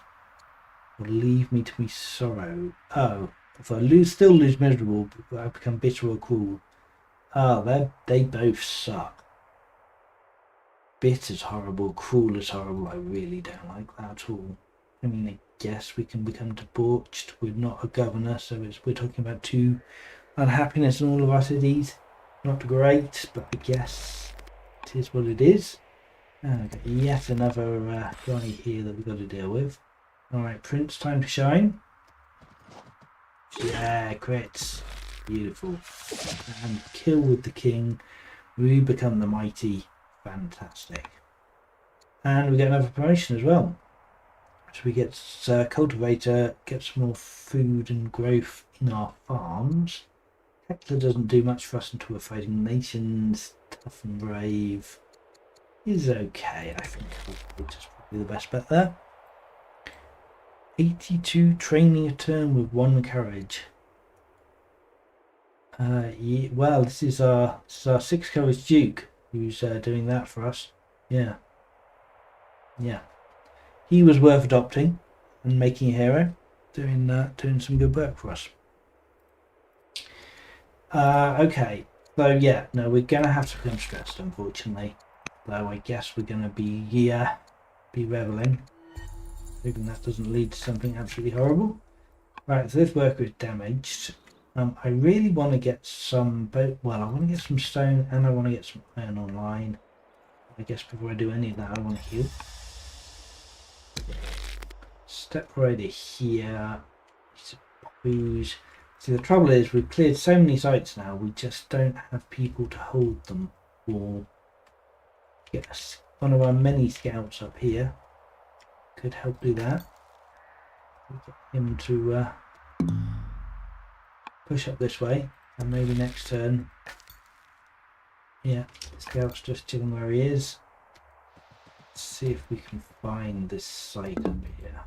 Or leave me to me sorrow. Oh, if I still lose miserable, I become bitter or cruel. Oh, they both suck. Bitter's horrible, cruel is horrible. I really don't like that at all. I mean, I guess we can become debauched. We're not a governor, so we're talking about 2 unhappiness in all of our cities. Not great, but I guess it is what it is. Okay, yet another guy here that we've got to deal with. Alright, Prince, time to shine. Yeah, crits. Beautiful. And kill with the king. We become the mighty. Fantastic. And we get another promotion as well. So we get cultivator, get some more food and growth in our farms. Heckler doesn't do much for us until we're fighting nations. Tough and brave is okay, I think. Which is probably the best bet there. 82 training a turn with 1 courage. Yeah, well, this is our 6 courage duke who's doing that for us. Yeah. He was worth adopting and making a hero, doing some good work for us. Okay, so yeah, no, we're gonna have to become stressed, unfortunately. Though I guess we're gonna be rebelling. Hoping that doesn't lead to something absolutely horrible. Right, so this worker is damaged. I really want to get some I want to get some stone and I want to get some iron online. I guess before I do any of that, I want to heal. Step rider here. Suppose. See, the trouble is we've cleared so many sites now, we just don't have people to hold them. Or yes, one of our many scouts up here could help do that. We'll get him to push up this way, and maybe next turn. Yeah, the scout's just chilling where he is. Let's see if we can find this site up here.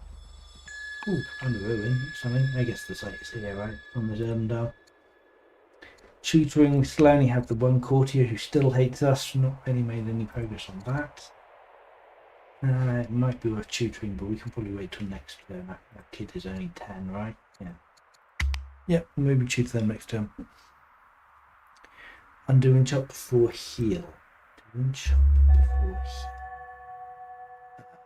Ooh, found a ruin, something. I guess the site is here, right? On the Dermdale. Tutoring, still only have the 1 courtier who still hates us. Not really made any progress on that. It might be worth tutoring, but we can probably wait till next turn. That kid is only 10, right? Yeah. Yep, maybe tutor them next turn. Undoing chop before heal. Doing chop before heal.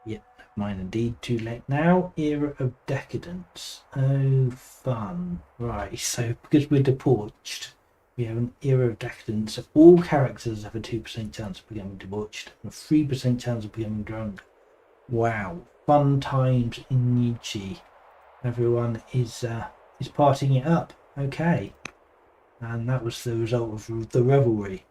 Yep, never mind indeed. Too late now. Era of decadence. Oh, fun. Right, so because we're debauched, we have an era of decadence. So all characters have a 2% chance of becoming debauched and a 3% chance of becoming drunk. Wow, fun times in Yuezhi. Everyone is partying it up. Okay, and that was the result of the revelry.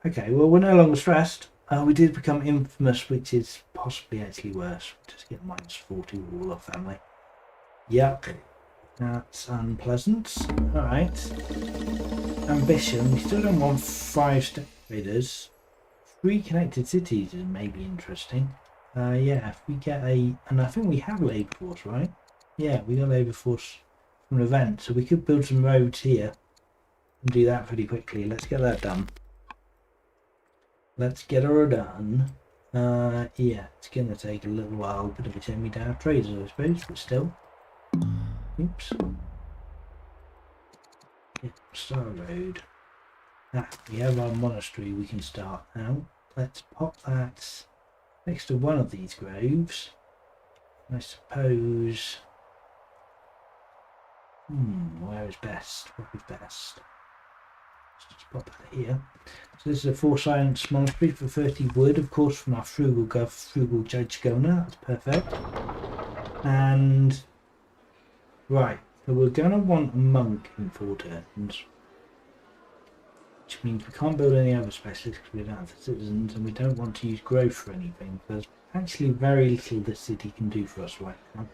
Okay, well, we're no longer stressed. We did become infamous, which is possibly actually worse. Just get -40 with all our family. Yuck, that's unpleasant. All right. Ambition. We still don't want 5 step traders. 3 connected cities is maybe interesting. Yeah, if we get and I think we have labour force, right? Yeah, we got labour force from an event, so we could build some roads here and do that pretty quickly. Let's get that done. Let's get her done. Yeah, it's gonna take a little while, bit of a shame we don't have traders, I suppose, but still. Oops. Yeah, Star Road. We have our monastery we can start now. Let's pop that next to one of these groves. I suppose. Where is best? What is best? Let's just pop that here. So this is a 4 silence monastery for 30 wood, of course, from our frugal judge governor. That's perfect. And right, so we're going to want a monk in 4 turns, which means we can't build any other specialists because we don't have the citizens, and we don't want to use growth for anything. There's actually very little this city can do for us right now.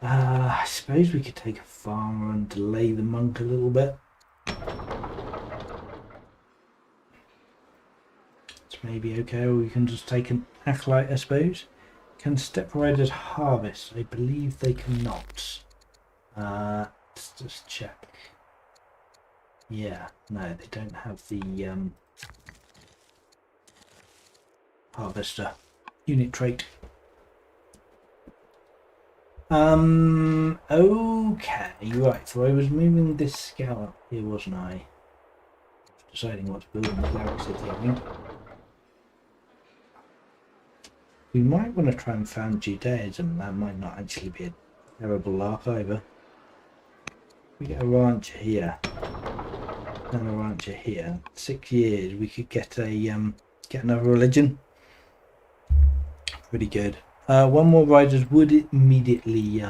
I suppose we could take a farmer and delay the monk a little bit. It's maybe okay, or we can just take an acolyte, I suppose. Can step riders harvest? I believe they cannot. Let's just check. Yeah, no, they don't have the harvester unit trait. Okay, right, so I was moving this scout up here, wasn't I? Deciding what to build in the Cleric City, I think. We might want to try and found Judaism. That might not actually be a terrible lark either. We get a rancher here and a rancher here. 6 years, we could get a get another religion. Pretty good. One more riders would immediately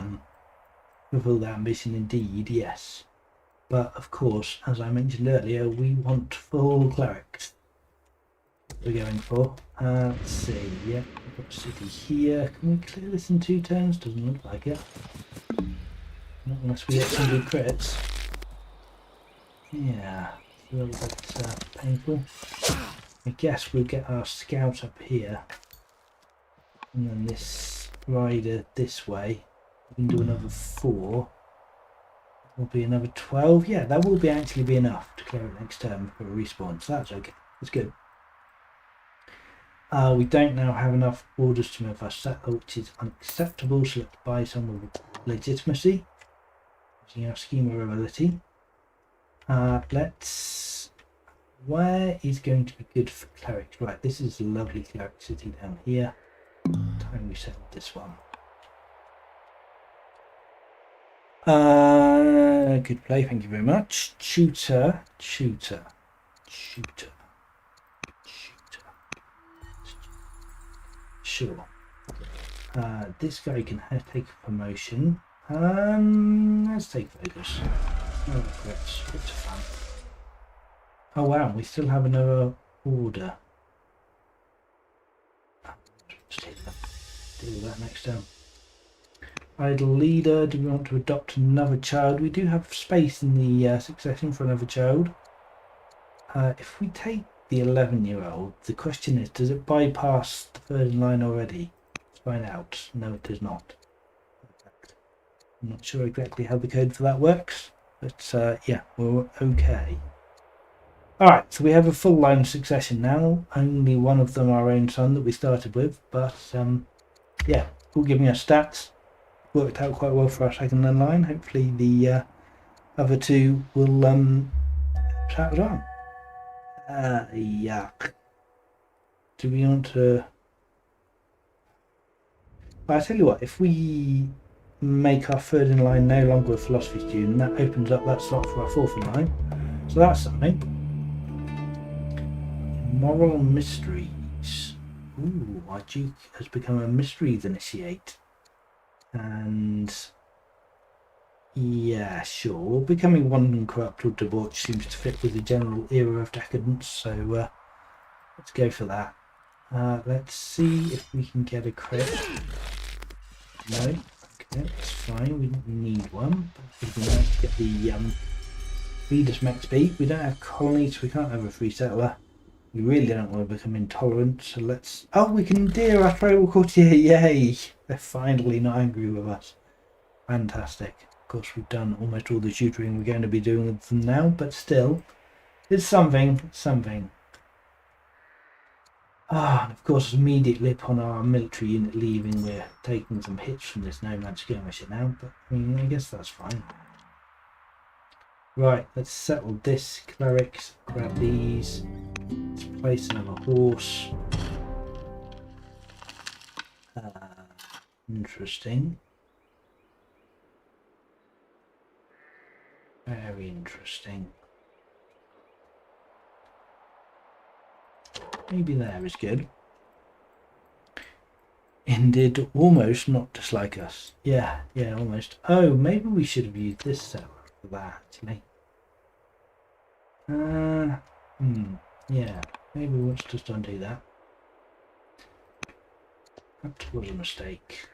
fulfill that ambition. Indeed, yes. But of course, as I mentioned earlier, we want full clerics. We're going for. Let's see. Yeah, we've got a city here. Can we clear this in 2 turns? Doesn't look like it. Not unless we get some good crits. Yeah, it's a little bit painful. I guess we'll get our scout up here, and then this rider this way. We can do another 4. Will be another 12. Yeah, that will actually be enough to clear it next turn for a respawn. So that's okay. That's good. We don't now have enough orders to move our settler, which is unacceptable. So let's buy some with legitimacy using our schema ability. Where is going to be good for clerics? Right, this is a lovely cleric city down here. Time we settled this one. Good play, thank you very much. Tutor. Sure. This guy can take a promotion. Let's take focus. No regrets. It's fun. Oh wow, we still have another order. Just hit that. Deal with that next turn. Idle leader. Do we want to adopt another child? We do have space in the succession for another child. If we take the 11-year-old, the question is, does it bypass the 3rd in line already? Let's find out. No, it does not. I'm not sure exactly how the code for that works, but yeah, we're okay. Alright, so we have a full line of succession now. Only one of them our own son that we started with, but yeah, all giving us stats. Worked out quite well for our 2nd in line. Hopefully the other 2 will chat on. Yuck. Do we want to... Well, I tell you what, if we make our 3rd in line no longer a philosophy student, that opens up that slot for our 4th in line. So that's something. Moral mysteries. Ooh, our Duke has become a mysteries initiate. And yeah, sure. Becoming one corrupt or debauch seems to fit with the general era of decadence, so let's go for that. Let's see if we can get a crit. No, okay, that's fine. We don't need one, but we can get the Vetus max beat. We don't have colonies, so we can't have a free settler. We really don't want to become intolerant, so let's... Oh, we can endear our tribal courtier, yay! They're finally not angry with us. Fantastic. Of course, we've done almost all the tutoring we're going to be doing with them now, but still, it's something. And of course, immediately upon our military unit leaving, we're taking some hits from this nomad skirmisher now, but I mean, I guess that's fine. Right, let's settle this. Clerics, grab these. Let's place another horse. Interesting. Very interesting. Maybe there is good. Indeed, almost not dislike us. Yeah, almost. Oh, maybe we should have used this settler for that, actually. Yeah, maybe let's just undo that. That was a mistake.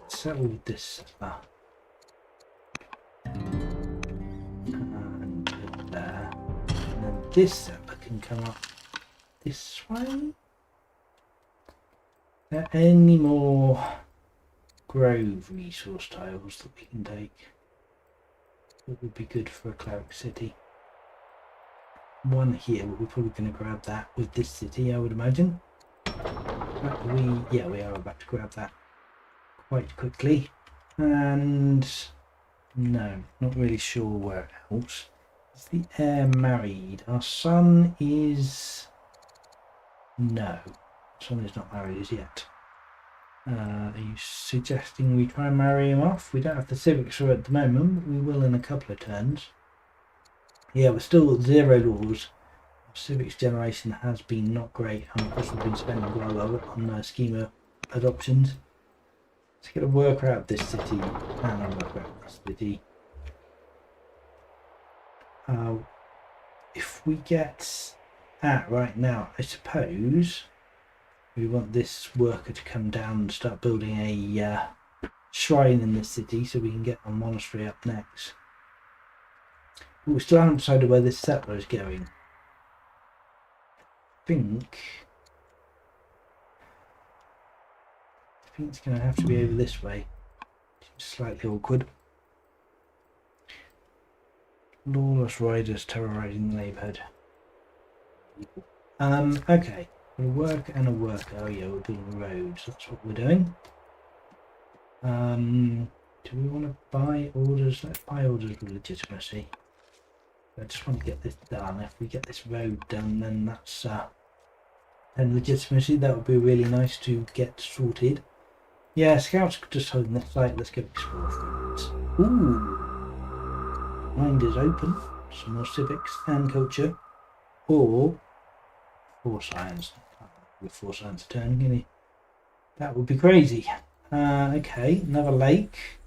Settle with this settler. And put there. And then this settler can come up this way. Are there any more grove resource tiles that we can take? That would be good for a cleric city. One here, but we're probably going to grab that with this city, I would imagine. We are about to grab that quite quickly. And no, not really sure where else. Is the heir married? Our son is... No, son is not married as yet. Are you suggesting we try and marry him off? We don't have the civics for it at the moment, but we will in a couple of turns. Yeah, we're still 0 laws. Our civics generation has been not great, and of course we've been spending quite a lot on schema adoptions. Let's get a worker out of this city and a worker out of this city. If we get right now, I suppose we want this worker to come down and start building a shrine in this city so we can get our monastery up next. But we still haven't decided where this settler is going. I think it's going to have to be over this way. Seems slightly awkward. Lawless riders terrorizing the neighborhood. Okay. A worker and a worker. Oh yeah, we're building roads. That's what we're doing. Do we want to buy orders? Let's buy orders with legitimacy. I just want to get this done. If we get this road done, then that's and legitimacy. That would be really nice to get sorted. Yeah, scouts could just hold this site. Let's go explore things. Ooh, mind is open. Some more civics and culture, or 4 science. With 4 science a turn, can you? That would be crazy. Okay, another lake.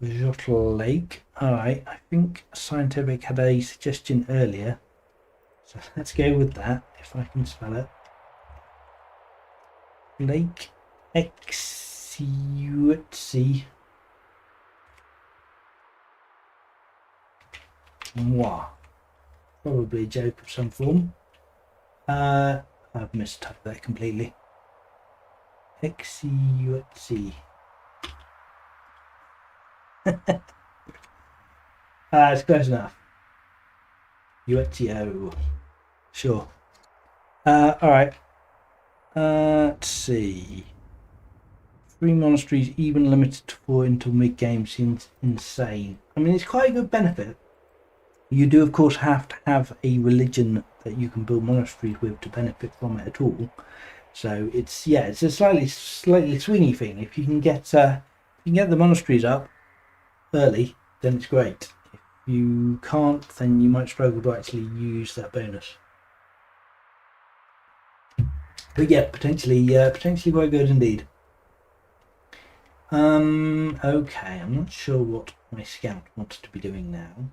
Jotl Lake. Alright, I think Scientific had a suggestion earlier. So let's go with that, if I can spell it. Lake Yuezhi. Moi. Probably a joke of some form. I've mistyped that completely. Yuezhi. It's close enough. Yuezhi. Sure. Alright. Let's see. 3 monasteries, even limited to 4 until mid-game, seems insane. I mean, it's quite a good benefit. You do, of course, have to have a religion that you can build monasteries with to benefit from it at all. So it's a slightly swingy thing. If you can get the monasteries up early, then it's great. If you can't, then you might struggle to actually use that bonus. But yeah, potentially quite good indeed. Okay, I'm not sure what my scout wants to be doing now.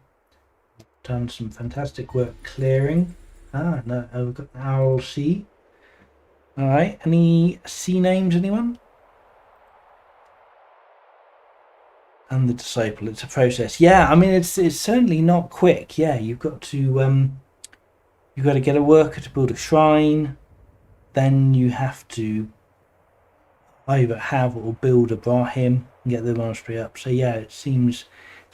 Done some fantastic work clearing. No, we've got Owl C. Alright, any C names, anyone? And the disciple, it's a process. Yeah, I mean it's certainly not quick. Yeah, you've got to get a worker to build a shrine, then you have to either have or build a Brahim and get the monastery up. So yeah, it seems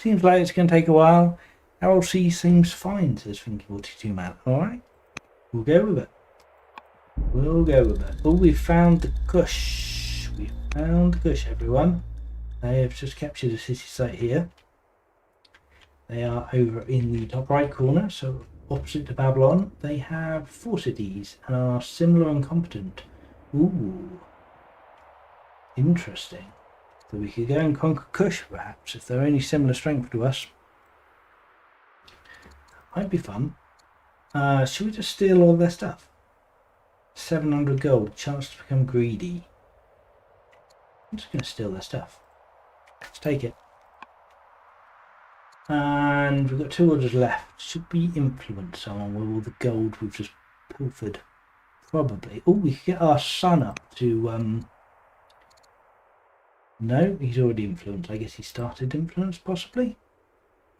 like it's going to take a while. RLC seems fine, says Thinky42 Man. Alright, we'll go with it. We'll go with it. Oh, we found the Kush. We found the Kush, everyone. They have just captured a city site here. They are over in the top right corner, so opposite to Babylon. They have 4 cities and are similar and competent. Ooh. Interesting. So we could go and conquer Kush, perhaps, if they're only similar strength to us. Might be fun. Should we just steal all their stuff? 700 gold, chance to become greedy. I'm just going to steal their stuff. Let's take it. And we've got 2 orders left. Should we influence someone with all the gold we've just pilfered? Probably. Oh, we could get our son up to... No, he's already influenced. I guess he started influence, possibly?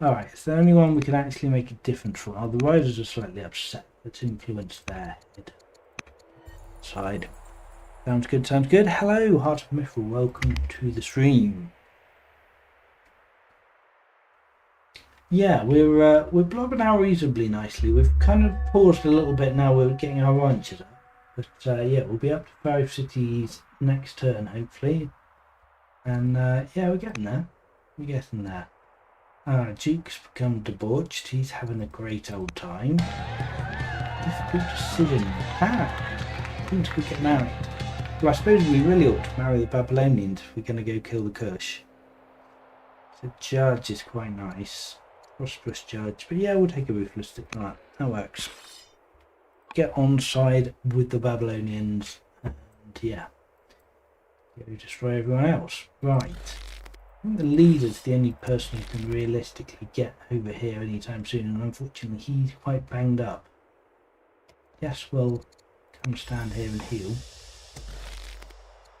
Alright, it's the only one we can actually make a difference for. Oh, the riders are slightly upset. Let's influence their head. Side. Sounds good, sounds good. Hello, Heart of Mithril. Welcome to the stream. Yeah, we're blobbing out reasonably nicely. We've kind of paused a little bit now. We're getting our ranches up. But yeah, we'll be up to 5 cities next turn, hopefully. And yeah, we're getting there. We're getting there. Duke's become debauched. He's having a great old time. Difficult decision. Seems we get married. Well, I suppose we really ought to marry the Babylonians if we're going to go kill the Kush. The judge is quite nice. Prosperous judge. But yeah, we'll take a ruthless diplomat. That works. Get on side with the Babylonians. And yeah. Go destroy everyone else. Right. I think the leader's the only person who can realistically get over here anytime soon. And unfortunately, he's quite banged up. Yes, we'll come stand here and heal.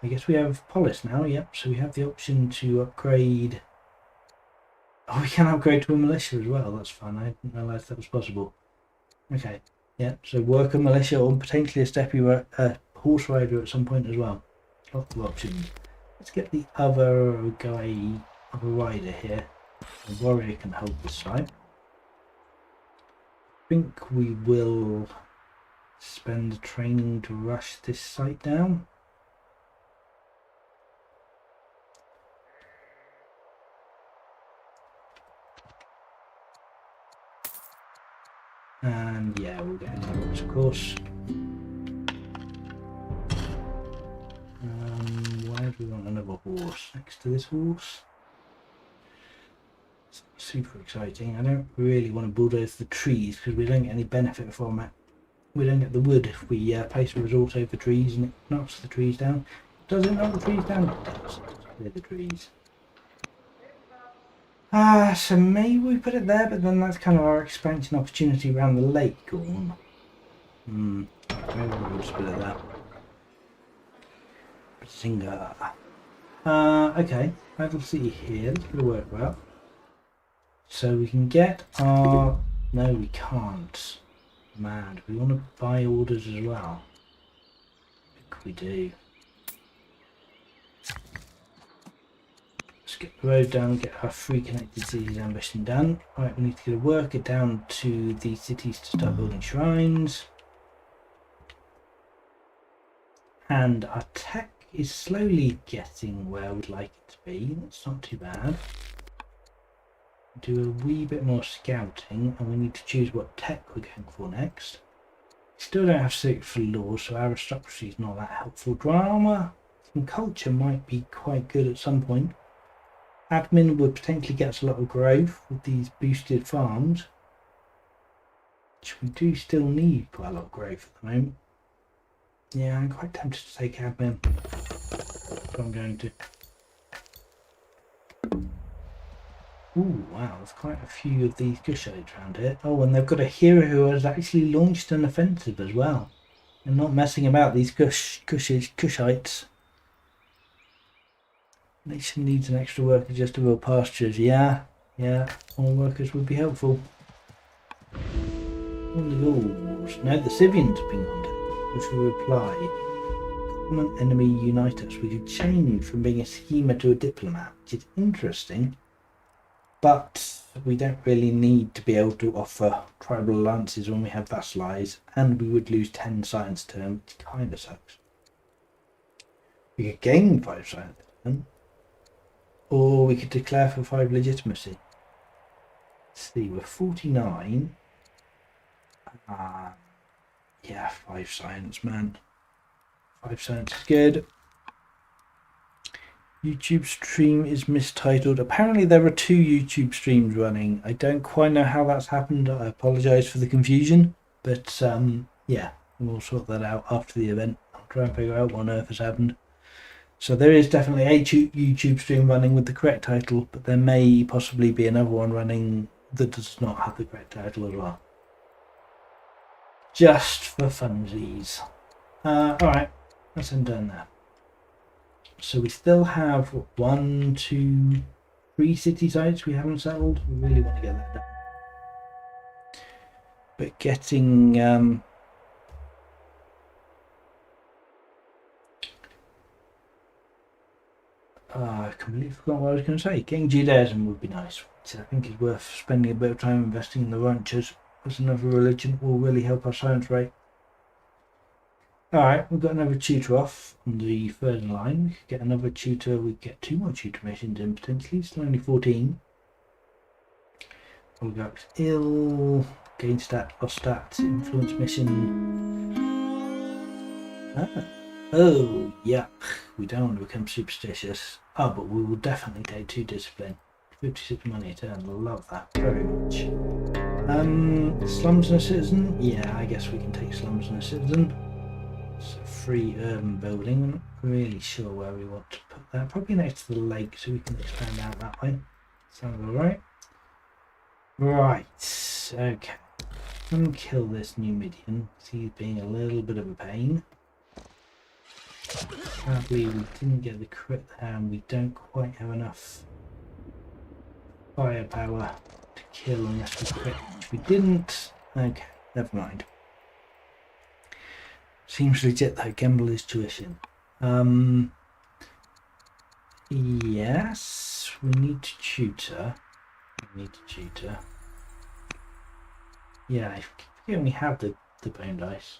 I guess we have Polis now, yep, so we have the option to upgrade. Oh, we can upgrade to a militia as well, that's fun, I didn't realise that was possible. Okay, yeah, so worker, militia, or potentially a steppy horse rider at some point as well. Lots of options. Let's get the other guy, other rider here. The warrior can hold this side. I think we will spend the training to rush this site down. And yeah, we'll get into of course. Where do we want another horse? Next to this horse? It's super exciting. I don't really want to bulldoze the trees because we don't get any benefit from it. We don't get the wood if we place a resort over trees and it knocks the trees down. Does it knock the trees down? It does. Clear the trees. So maybe we put it there, but then that's kind of our expansion opportunity around the lake gone. Maybe we'll just put it there. Singer. Okay, I'll see here. Let's put a work out. So we can get our... No, we can't. Mad. We want to buy orders as well. I think we do. Let's get the road down and get our 3 connected cities ambition done. Right, we need to get a worker down to the cities to start building shrines. And our tech is slowly getting where we'd like it to be. That's not too bad. Do a wee bit more scouting, and we need to choose what tech we're going for next. Still don't have civic for law, so aristocracy is not that helpful. Drama and culture might be quite good at some point. Admin would potentially get us a lot of growth with these boosted farms, which we do still need quite a lot of growth at the moment. Yeah, I'm quite tempted to take admin. So I'm going to. Ooh, wow, there's quite a few of these Kushites around here. Oh, and they've got a hero who has actually launched an offensive as well. They're not messing about, these Kushites. Nation needs an extra worker just to build pastures. Yeah, more workers would be helpful. All the Gauls. No, the Scythians have been contacted. If we reply, common enemy unite us. We could change from being a schemer to a diplomat, which is interesting. But we don't really need to be able to offer tribal alliances when we have vassalize, and we would lose 10 science turn, which kind of sucks. We could gain 5 science turn, or we could declare for 5 legitimacy. Let's see, we're 49. Yeah, 5 science, man. 5 science is good. YouTube stream is mistitled. Apparently there are 2 YouTube streams running. I don't quite know how that's happened. I apologise for the confusion. But yeah, we'll sort that out after the event. I'll try and figure out what on earth has happened. So there is definitely a YouTube stream running with the correct title, but there may possibly be another one running that does not have the correct title as well. Just for funsies. Alright, that's done there. So we still have 1, 2, 3 city sites we haven't settled. We really want to get that done. But getting I completely forgot what I was going to say. Getting Judaism would be nice. Which I think is worth spending a bit of time investing in the ranchers as another religion will really help our science rate. Alright, we've got another tutor off on the third line. We could get another tutor, we could get 2 more tutor missions in potentially, it's only 14. We've got ill, gain stat, lost stat, influence mission. Oh, yuck. We don't want to become superstitious. Oh, but we will definitely take 2 discipline. 56 money a turn, love that very much. Slums and a citizen? Yeah, I guess we can take slums and a citizen. It's a free urban building. I'm not really sure where we want to put that. Probably next to the lake so we can expand out that way. Sounds alright. Right, okay. Kill this Numidian. He's being a little bit of a pain. Sadly, we didn't get the crit there and we don't quite have enough firepower to kill unless we crit, which we didn't. Okay, never mind. Seems legit though, gamble is tuition. Yes, we need to tutor. Yeah, I forget we have the bone dice.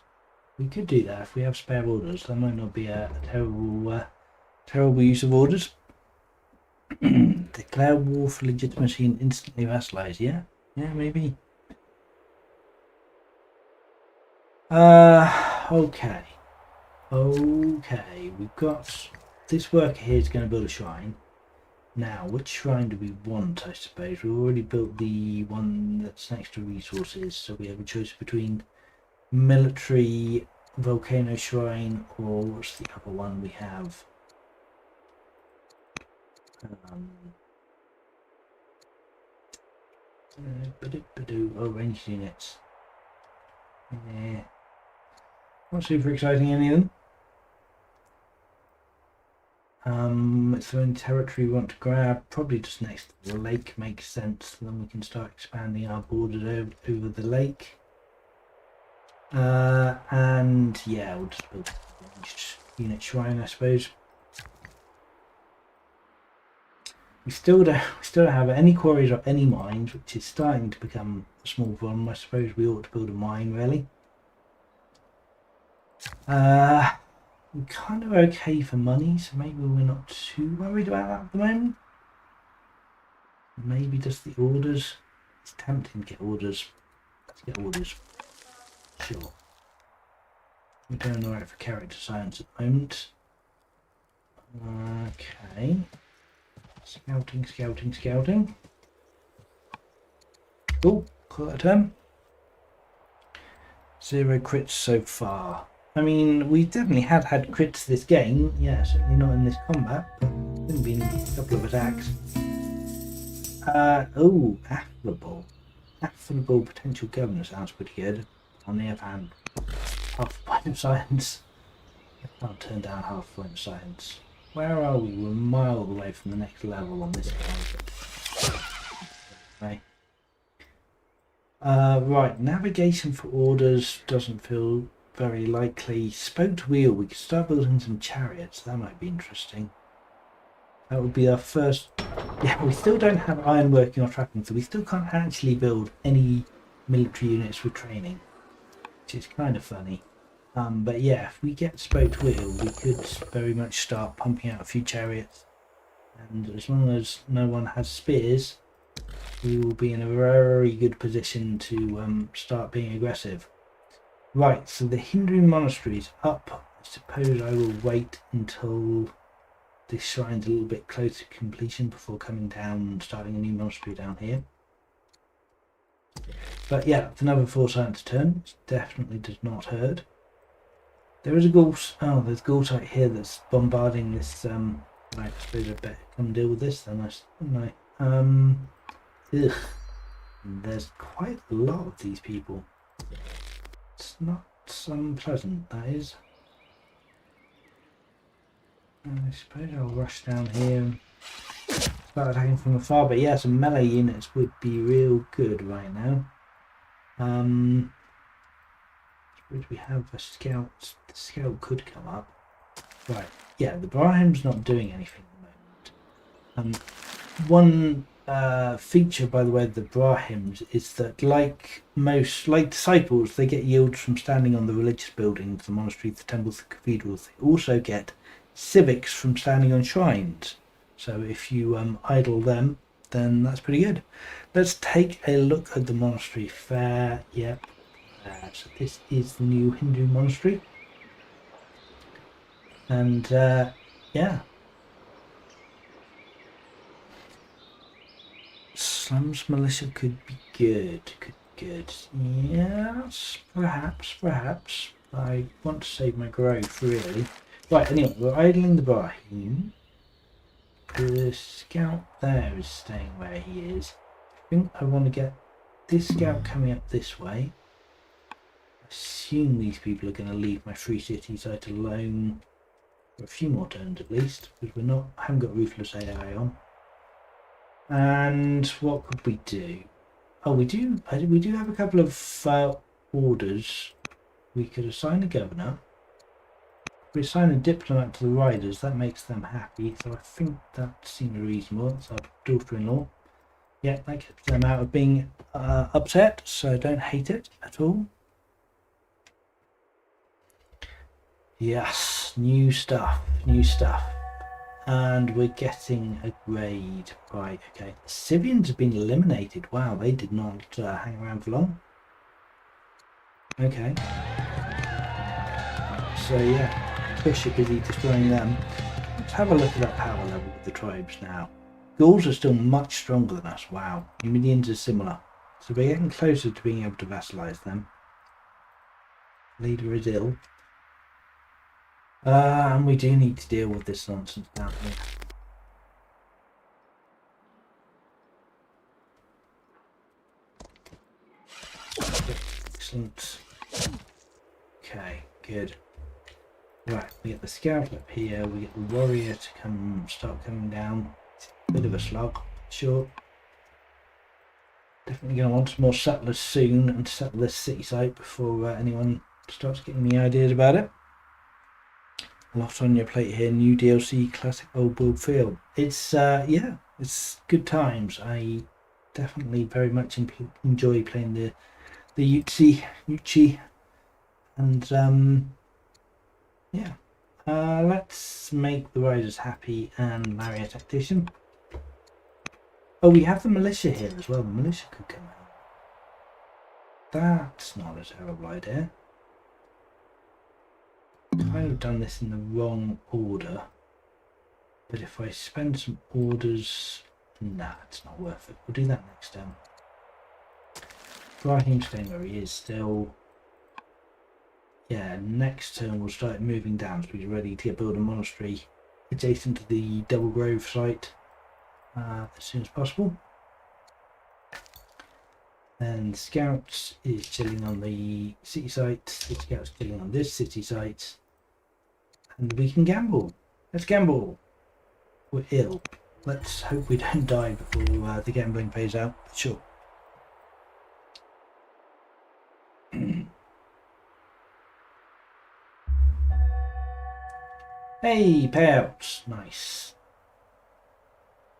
We could do that if we have spare orders. That might not be a terrible use of orders. Declare war for legitimacy and instantly vassalize. Yeah, maybe. Okay. We've got this worker here is going to build a shrine. Now, which shrine do we want? I suppose we've already built the one that's next to resources, so we have a choice between military, volcano shrine, or what's the other one we have? Oh, ranged units. Yeah. Not super exciting, any of them. It's the only territory we want to grab. Probably just next to the lake makes sense. Then we can start expanding our borders over the lake. And yeah, we'll just build a ranged unit shrine, I suppose. We still don't have any quarries or any mines, which is starting to become a small problem. I suppose we ought to build a mine, really. We're kind of okay for money, so maybe we're not too worried about that at the moment. Maybe just the orders. It's tempting to get orders. Let's get orders. Sure. We're doing alright for character science at the moment. Okay. Scouting. Oh, call that a turn. 0 crits so far. I mean, we definitely had crits this game. Yeah, certainly not in this combat, but there's been a couple of attacks. Oh, affable. Affable potential governor sounds pretty good. On the other hand, half a point of science. I can't turn down half a point of science. Where are we? We're miles away from the next level on this guy. Okay. Right, navigation for orders doesn't feel very likely. Spoked wheel, we could start building some chariots. That might be interesting. That would be our first yeah, we still don't have ironworking or trapping, so we still can't actually build any military units with training, which is kind of funny. But yeah, if we get spoked wheel, we could very much start pumping out a few chariots. And as long as no one has spears, we will be in a very good position to start being aggressive. Right, so the Hindu monastery is up. I suppose I will wait until this shrine's a little bit closer to completion before coming down and starting a new monastery down here. But yeah, it's another foresight to turn, which definitely does not hurt. There is a ghoul. Oh, there's Ghoultite here that's bombarding this. I suppose I better come deal with this then. Ugh. There's quite a lot of these people. It's not unpleasant, that is. I suppose I'll rush down here and start attacking from afar. But yeah, some melee units would be real good right now. Suppose we have a scout. The scout could come up. Right. Yeah, the Brahim's not doing anything at the moment. One feature, by the way, of the Brahims is that, like disciples, they get yields from standing on the religious buildings, the monasteries, the temples, the cathedrals. They also get civics from standing on shrines. So if you idle them, then that's pretty good. Let's take a look at the monastery fair. Yep. So this is the new Hindu monastery. And yeah. Slums militia could be good. Good. Yes, perhaps. I want to save my growth, really. Right, anyway, we're idling the Brahim. The scout there is staying where he is. I think I want to get this scout coming up this way. I assume these people are going to leave my free city site alone for a few more turns at least, because haven't got ruthless AI on. And what could we do? Oh, we do have a couple of orders. We could assign a governor. If we assign a diplomat to the riders, that makes them happy. So I think that seems reasonable. It's our daughter-in-law. Yeah, that gets them out of being upset, so I don't hate it at all. Yes, new stuff. And we're getting a grade. Right, okay. The Scythians have been eliminated. Wow, they did not hang around for long. Okay. So yeah, Fish are busy destroying them. Let's have a look at that power level with the tribes now. Gauls are still much stronger than us. Wow. Numidians are similar. So we're getting closer to being able to vassalize them. Leader is ill. And we do need to deal with this nonsense down here. Excellent. Okay, good. Right, we get the scout up here, we get the warrior to start coming down. It's a bit of a slog, sure. Definitely going to want some more settlers soon and settle this city site before anyone starts getting any ideas about it. A lot on your plate here. New DLC, classic old world feel. It's yeah, it's good times. I definitely very much enjoy playing the Yuezhi, and yeah. Let's make the riders happy and marry a tactician. Oh, we have the militia here as well. The militia could come out. That's not a terrible idea. Kind of done this in the wrong order, but if I spend some orders, nah, it's not worth it. We'll do that next turn. Brahim staying where he is still. Yeah, next turn we'll start moving down, so we're ready to build a monastery adjacent to the Double Grove site as soon as possible. And Scouts is chilling on the city site. The Scouts chilling on this city site. And we can gamble. Let's gamble. We're ill. Let's hope we don't die before the gambling pays out. Sure. Hey, payouts. Nice.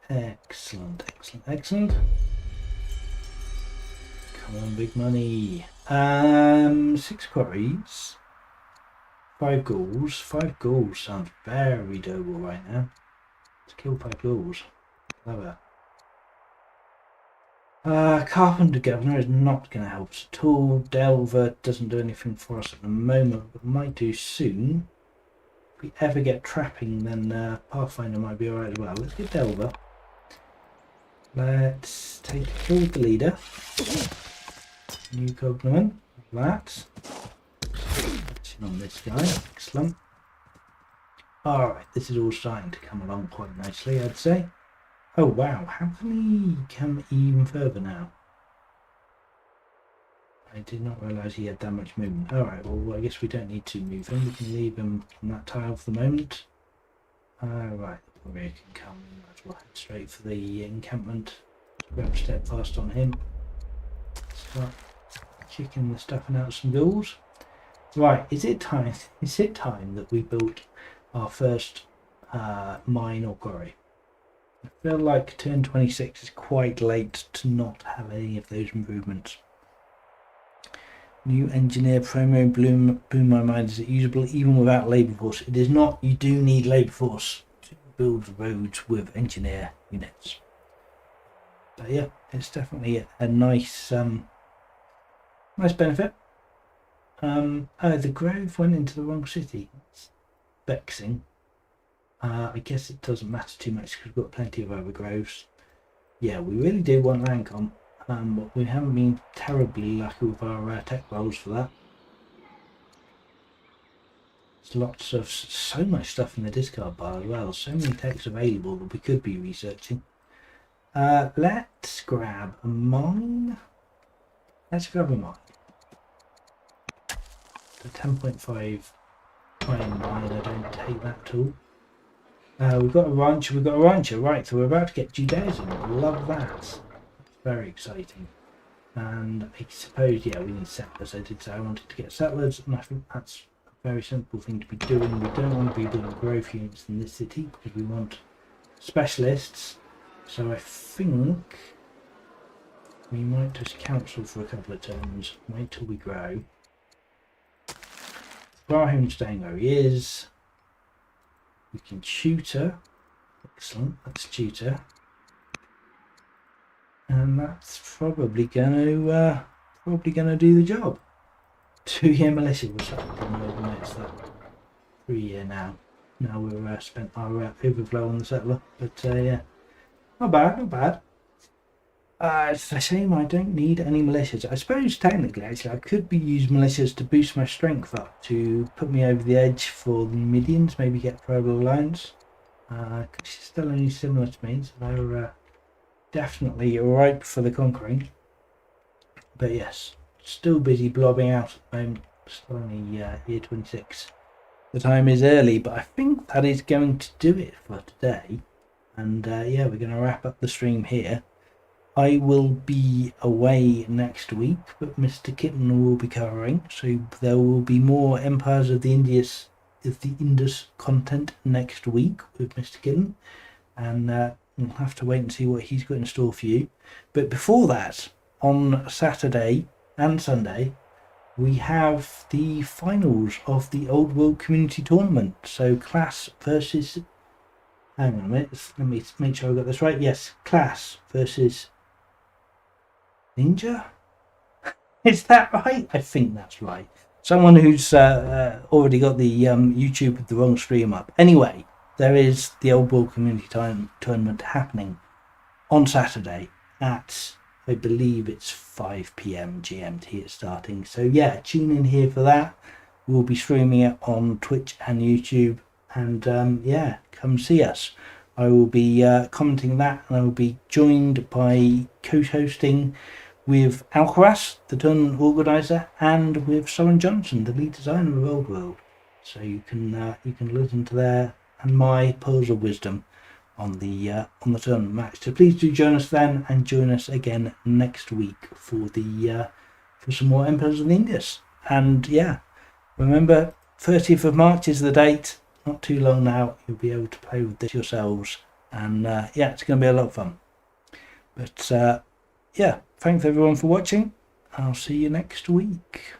Excellent, excellent, excellent. Come on, big money. 6 quarries. 5 ghouls. 5 ghouls sounds very doable right now. Let's kill 5 ghouls. Love it. Carpenter Governor is not going to help us at all. Delver doesn't do anything for us at the moment, but might do soon. If we ever get trapping, then Pathfinder might be alright as well. Let's get Delver. Let's kill the leader. New cognomen. That. Let's in on this guy. Excellent. Alright, this is all starting to come along quite nicely, I'd say. Oh wow, how can he come even further now? I did not realise he had that much movement. Alright, well I guess we don't need to move him. We can leave him on that tile for the moment. Right, the warrior can come. Might as well head straight for the encampment. Grab steadfast on him. Start kicking the stuffing out of some ghouls. Right, is it time that we built our first mine or quarry? I feel like turn 26 is quite late to not have any of those improvements. New engineer promo boom my mind. Is it usable even without labour force? It is not. You do need labour force to build roads with engineer units. But yeah, it's definitely a nice nice benefit. Oh, the grove went into the wrong city. That's vexing. I guess it doesn't matter too much because we've got plenty of other groves. Yeah, we really do want Lancom, but we haven't been terribly lucky with our tech rolls for that. There's lots of, so much stuff in the discard bar as well. So many techs available that we could be researching. Let's grab a mine. Let's grab a mine. The 10.5 iron mine, I don't take that at all. We've got a rancher, right, so we're about to get Judaism. Love that. That's very exciting. And I suppose, yeah, we need settlers. I did say I wanted to get settlers, and I think that's a very simple thing to be doing. We don't want to be doing growth units in this city because we want specialists. So I think we might just cancel for a couple of turns, wait till we grow. Brahim staying where he is. We can tutor. Excellent, let's tutor. And that's probably gonna do the job. 2-year militia was noticed that. 3-year now. Now we've spent our overflow on the settler. But yeah. Not bad, not bad. It's a shame I don't need any militias. I suppose technically, actually, I could be using militias to boost my strength up, to put me over the edge for the Numidians, maybe get Tribal Alliance. She's still only similar to me, so they're definitely ripe for the conquering. But yes, still busy blobbing out at the moment. Still only year 26. The time is early, but I think that is going to do it for today. And yeah, we're going to wrap up the stream here. I will be away next week, but Mr. Kitten will be covering, so there will be more Empires of the Indus content next week with Mr. Kitten, and we'll have to wait and see what he's got in store for you. But before that, on Saturday and Sunday, we have the finals of the Old World Community Tournament. So class versus, hang on a minute, let me make sure I got this right. Yes, class versus Ninja? Is that right? I think that's right. Someone who's already got the YouTube with the wrong stream up. Anyway, there is the Old World Community Tournament happening on Saturday at, I believe it's 5 PM GMT it's starting. So yeah, tune in here for that. We'll be streaming it on Twitch and YouTube. And yeah, come see us. I will be commenting that, and I will be joined by co-hosting with Alcaraz, the tournament organizer, and with Soren Johnson, the lead designer of Old World. So you can listen to their and my pearls of wisdom on the tournament match. So please do join us then, and join us again next week for the for some more Empires of the Indus. And yeah, remember 30th of March is the date. Not too long now. You'll be able to play with this yourselves and yeah, it's going to be a lot of fun. But yeah, thanks everyone for watching. I'll see you next week.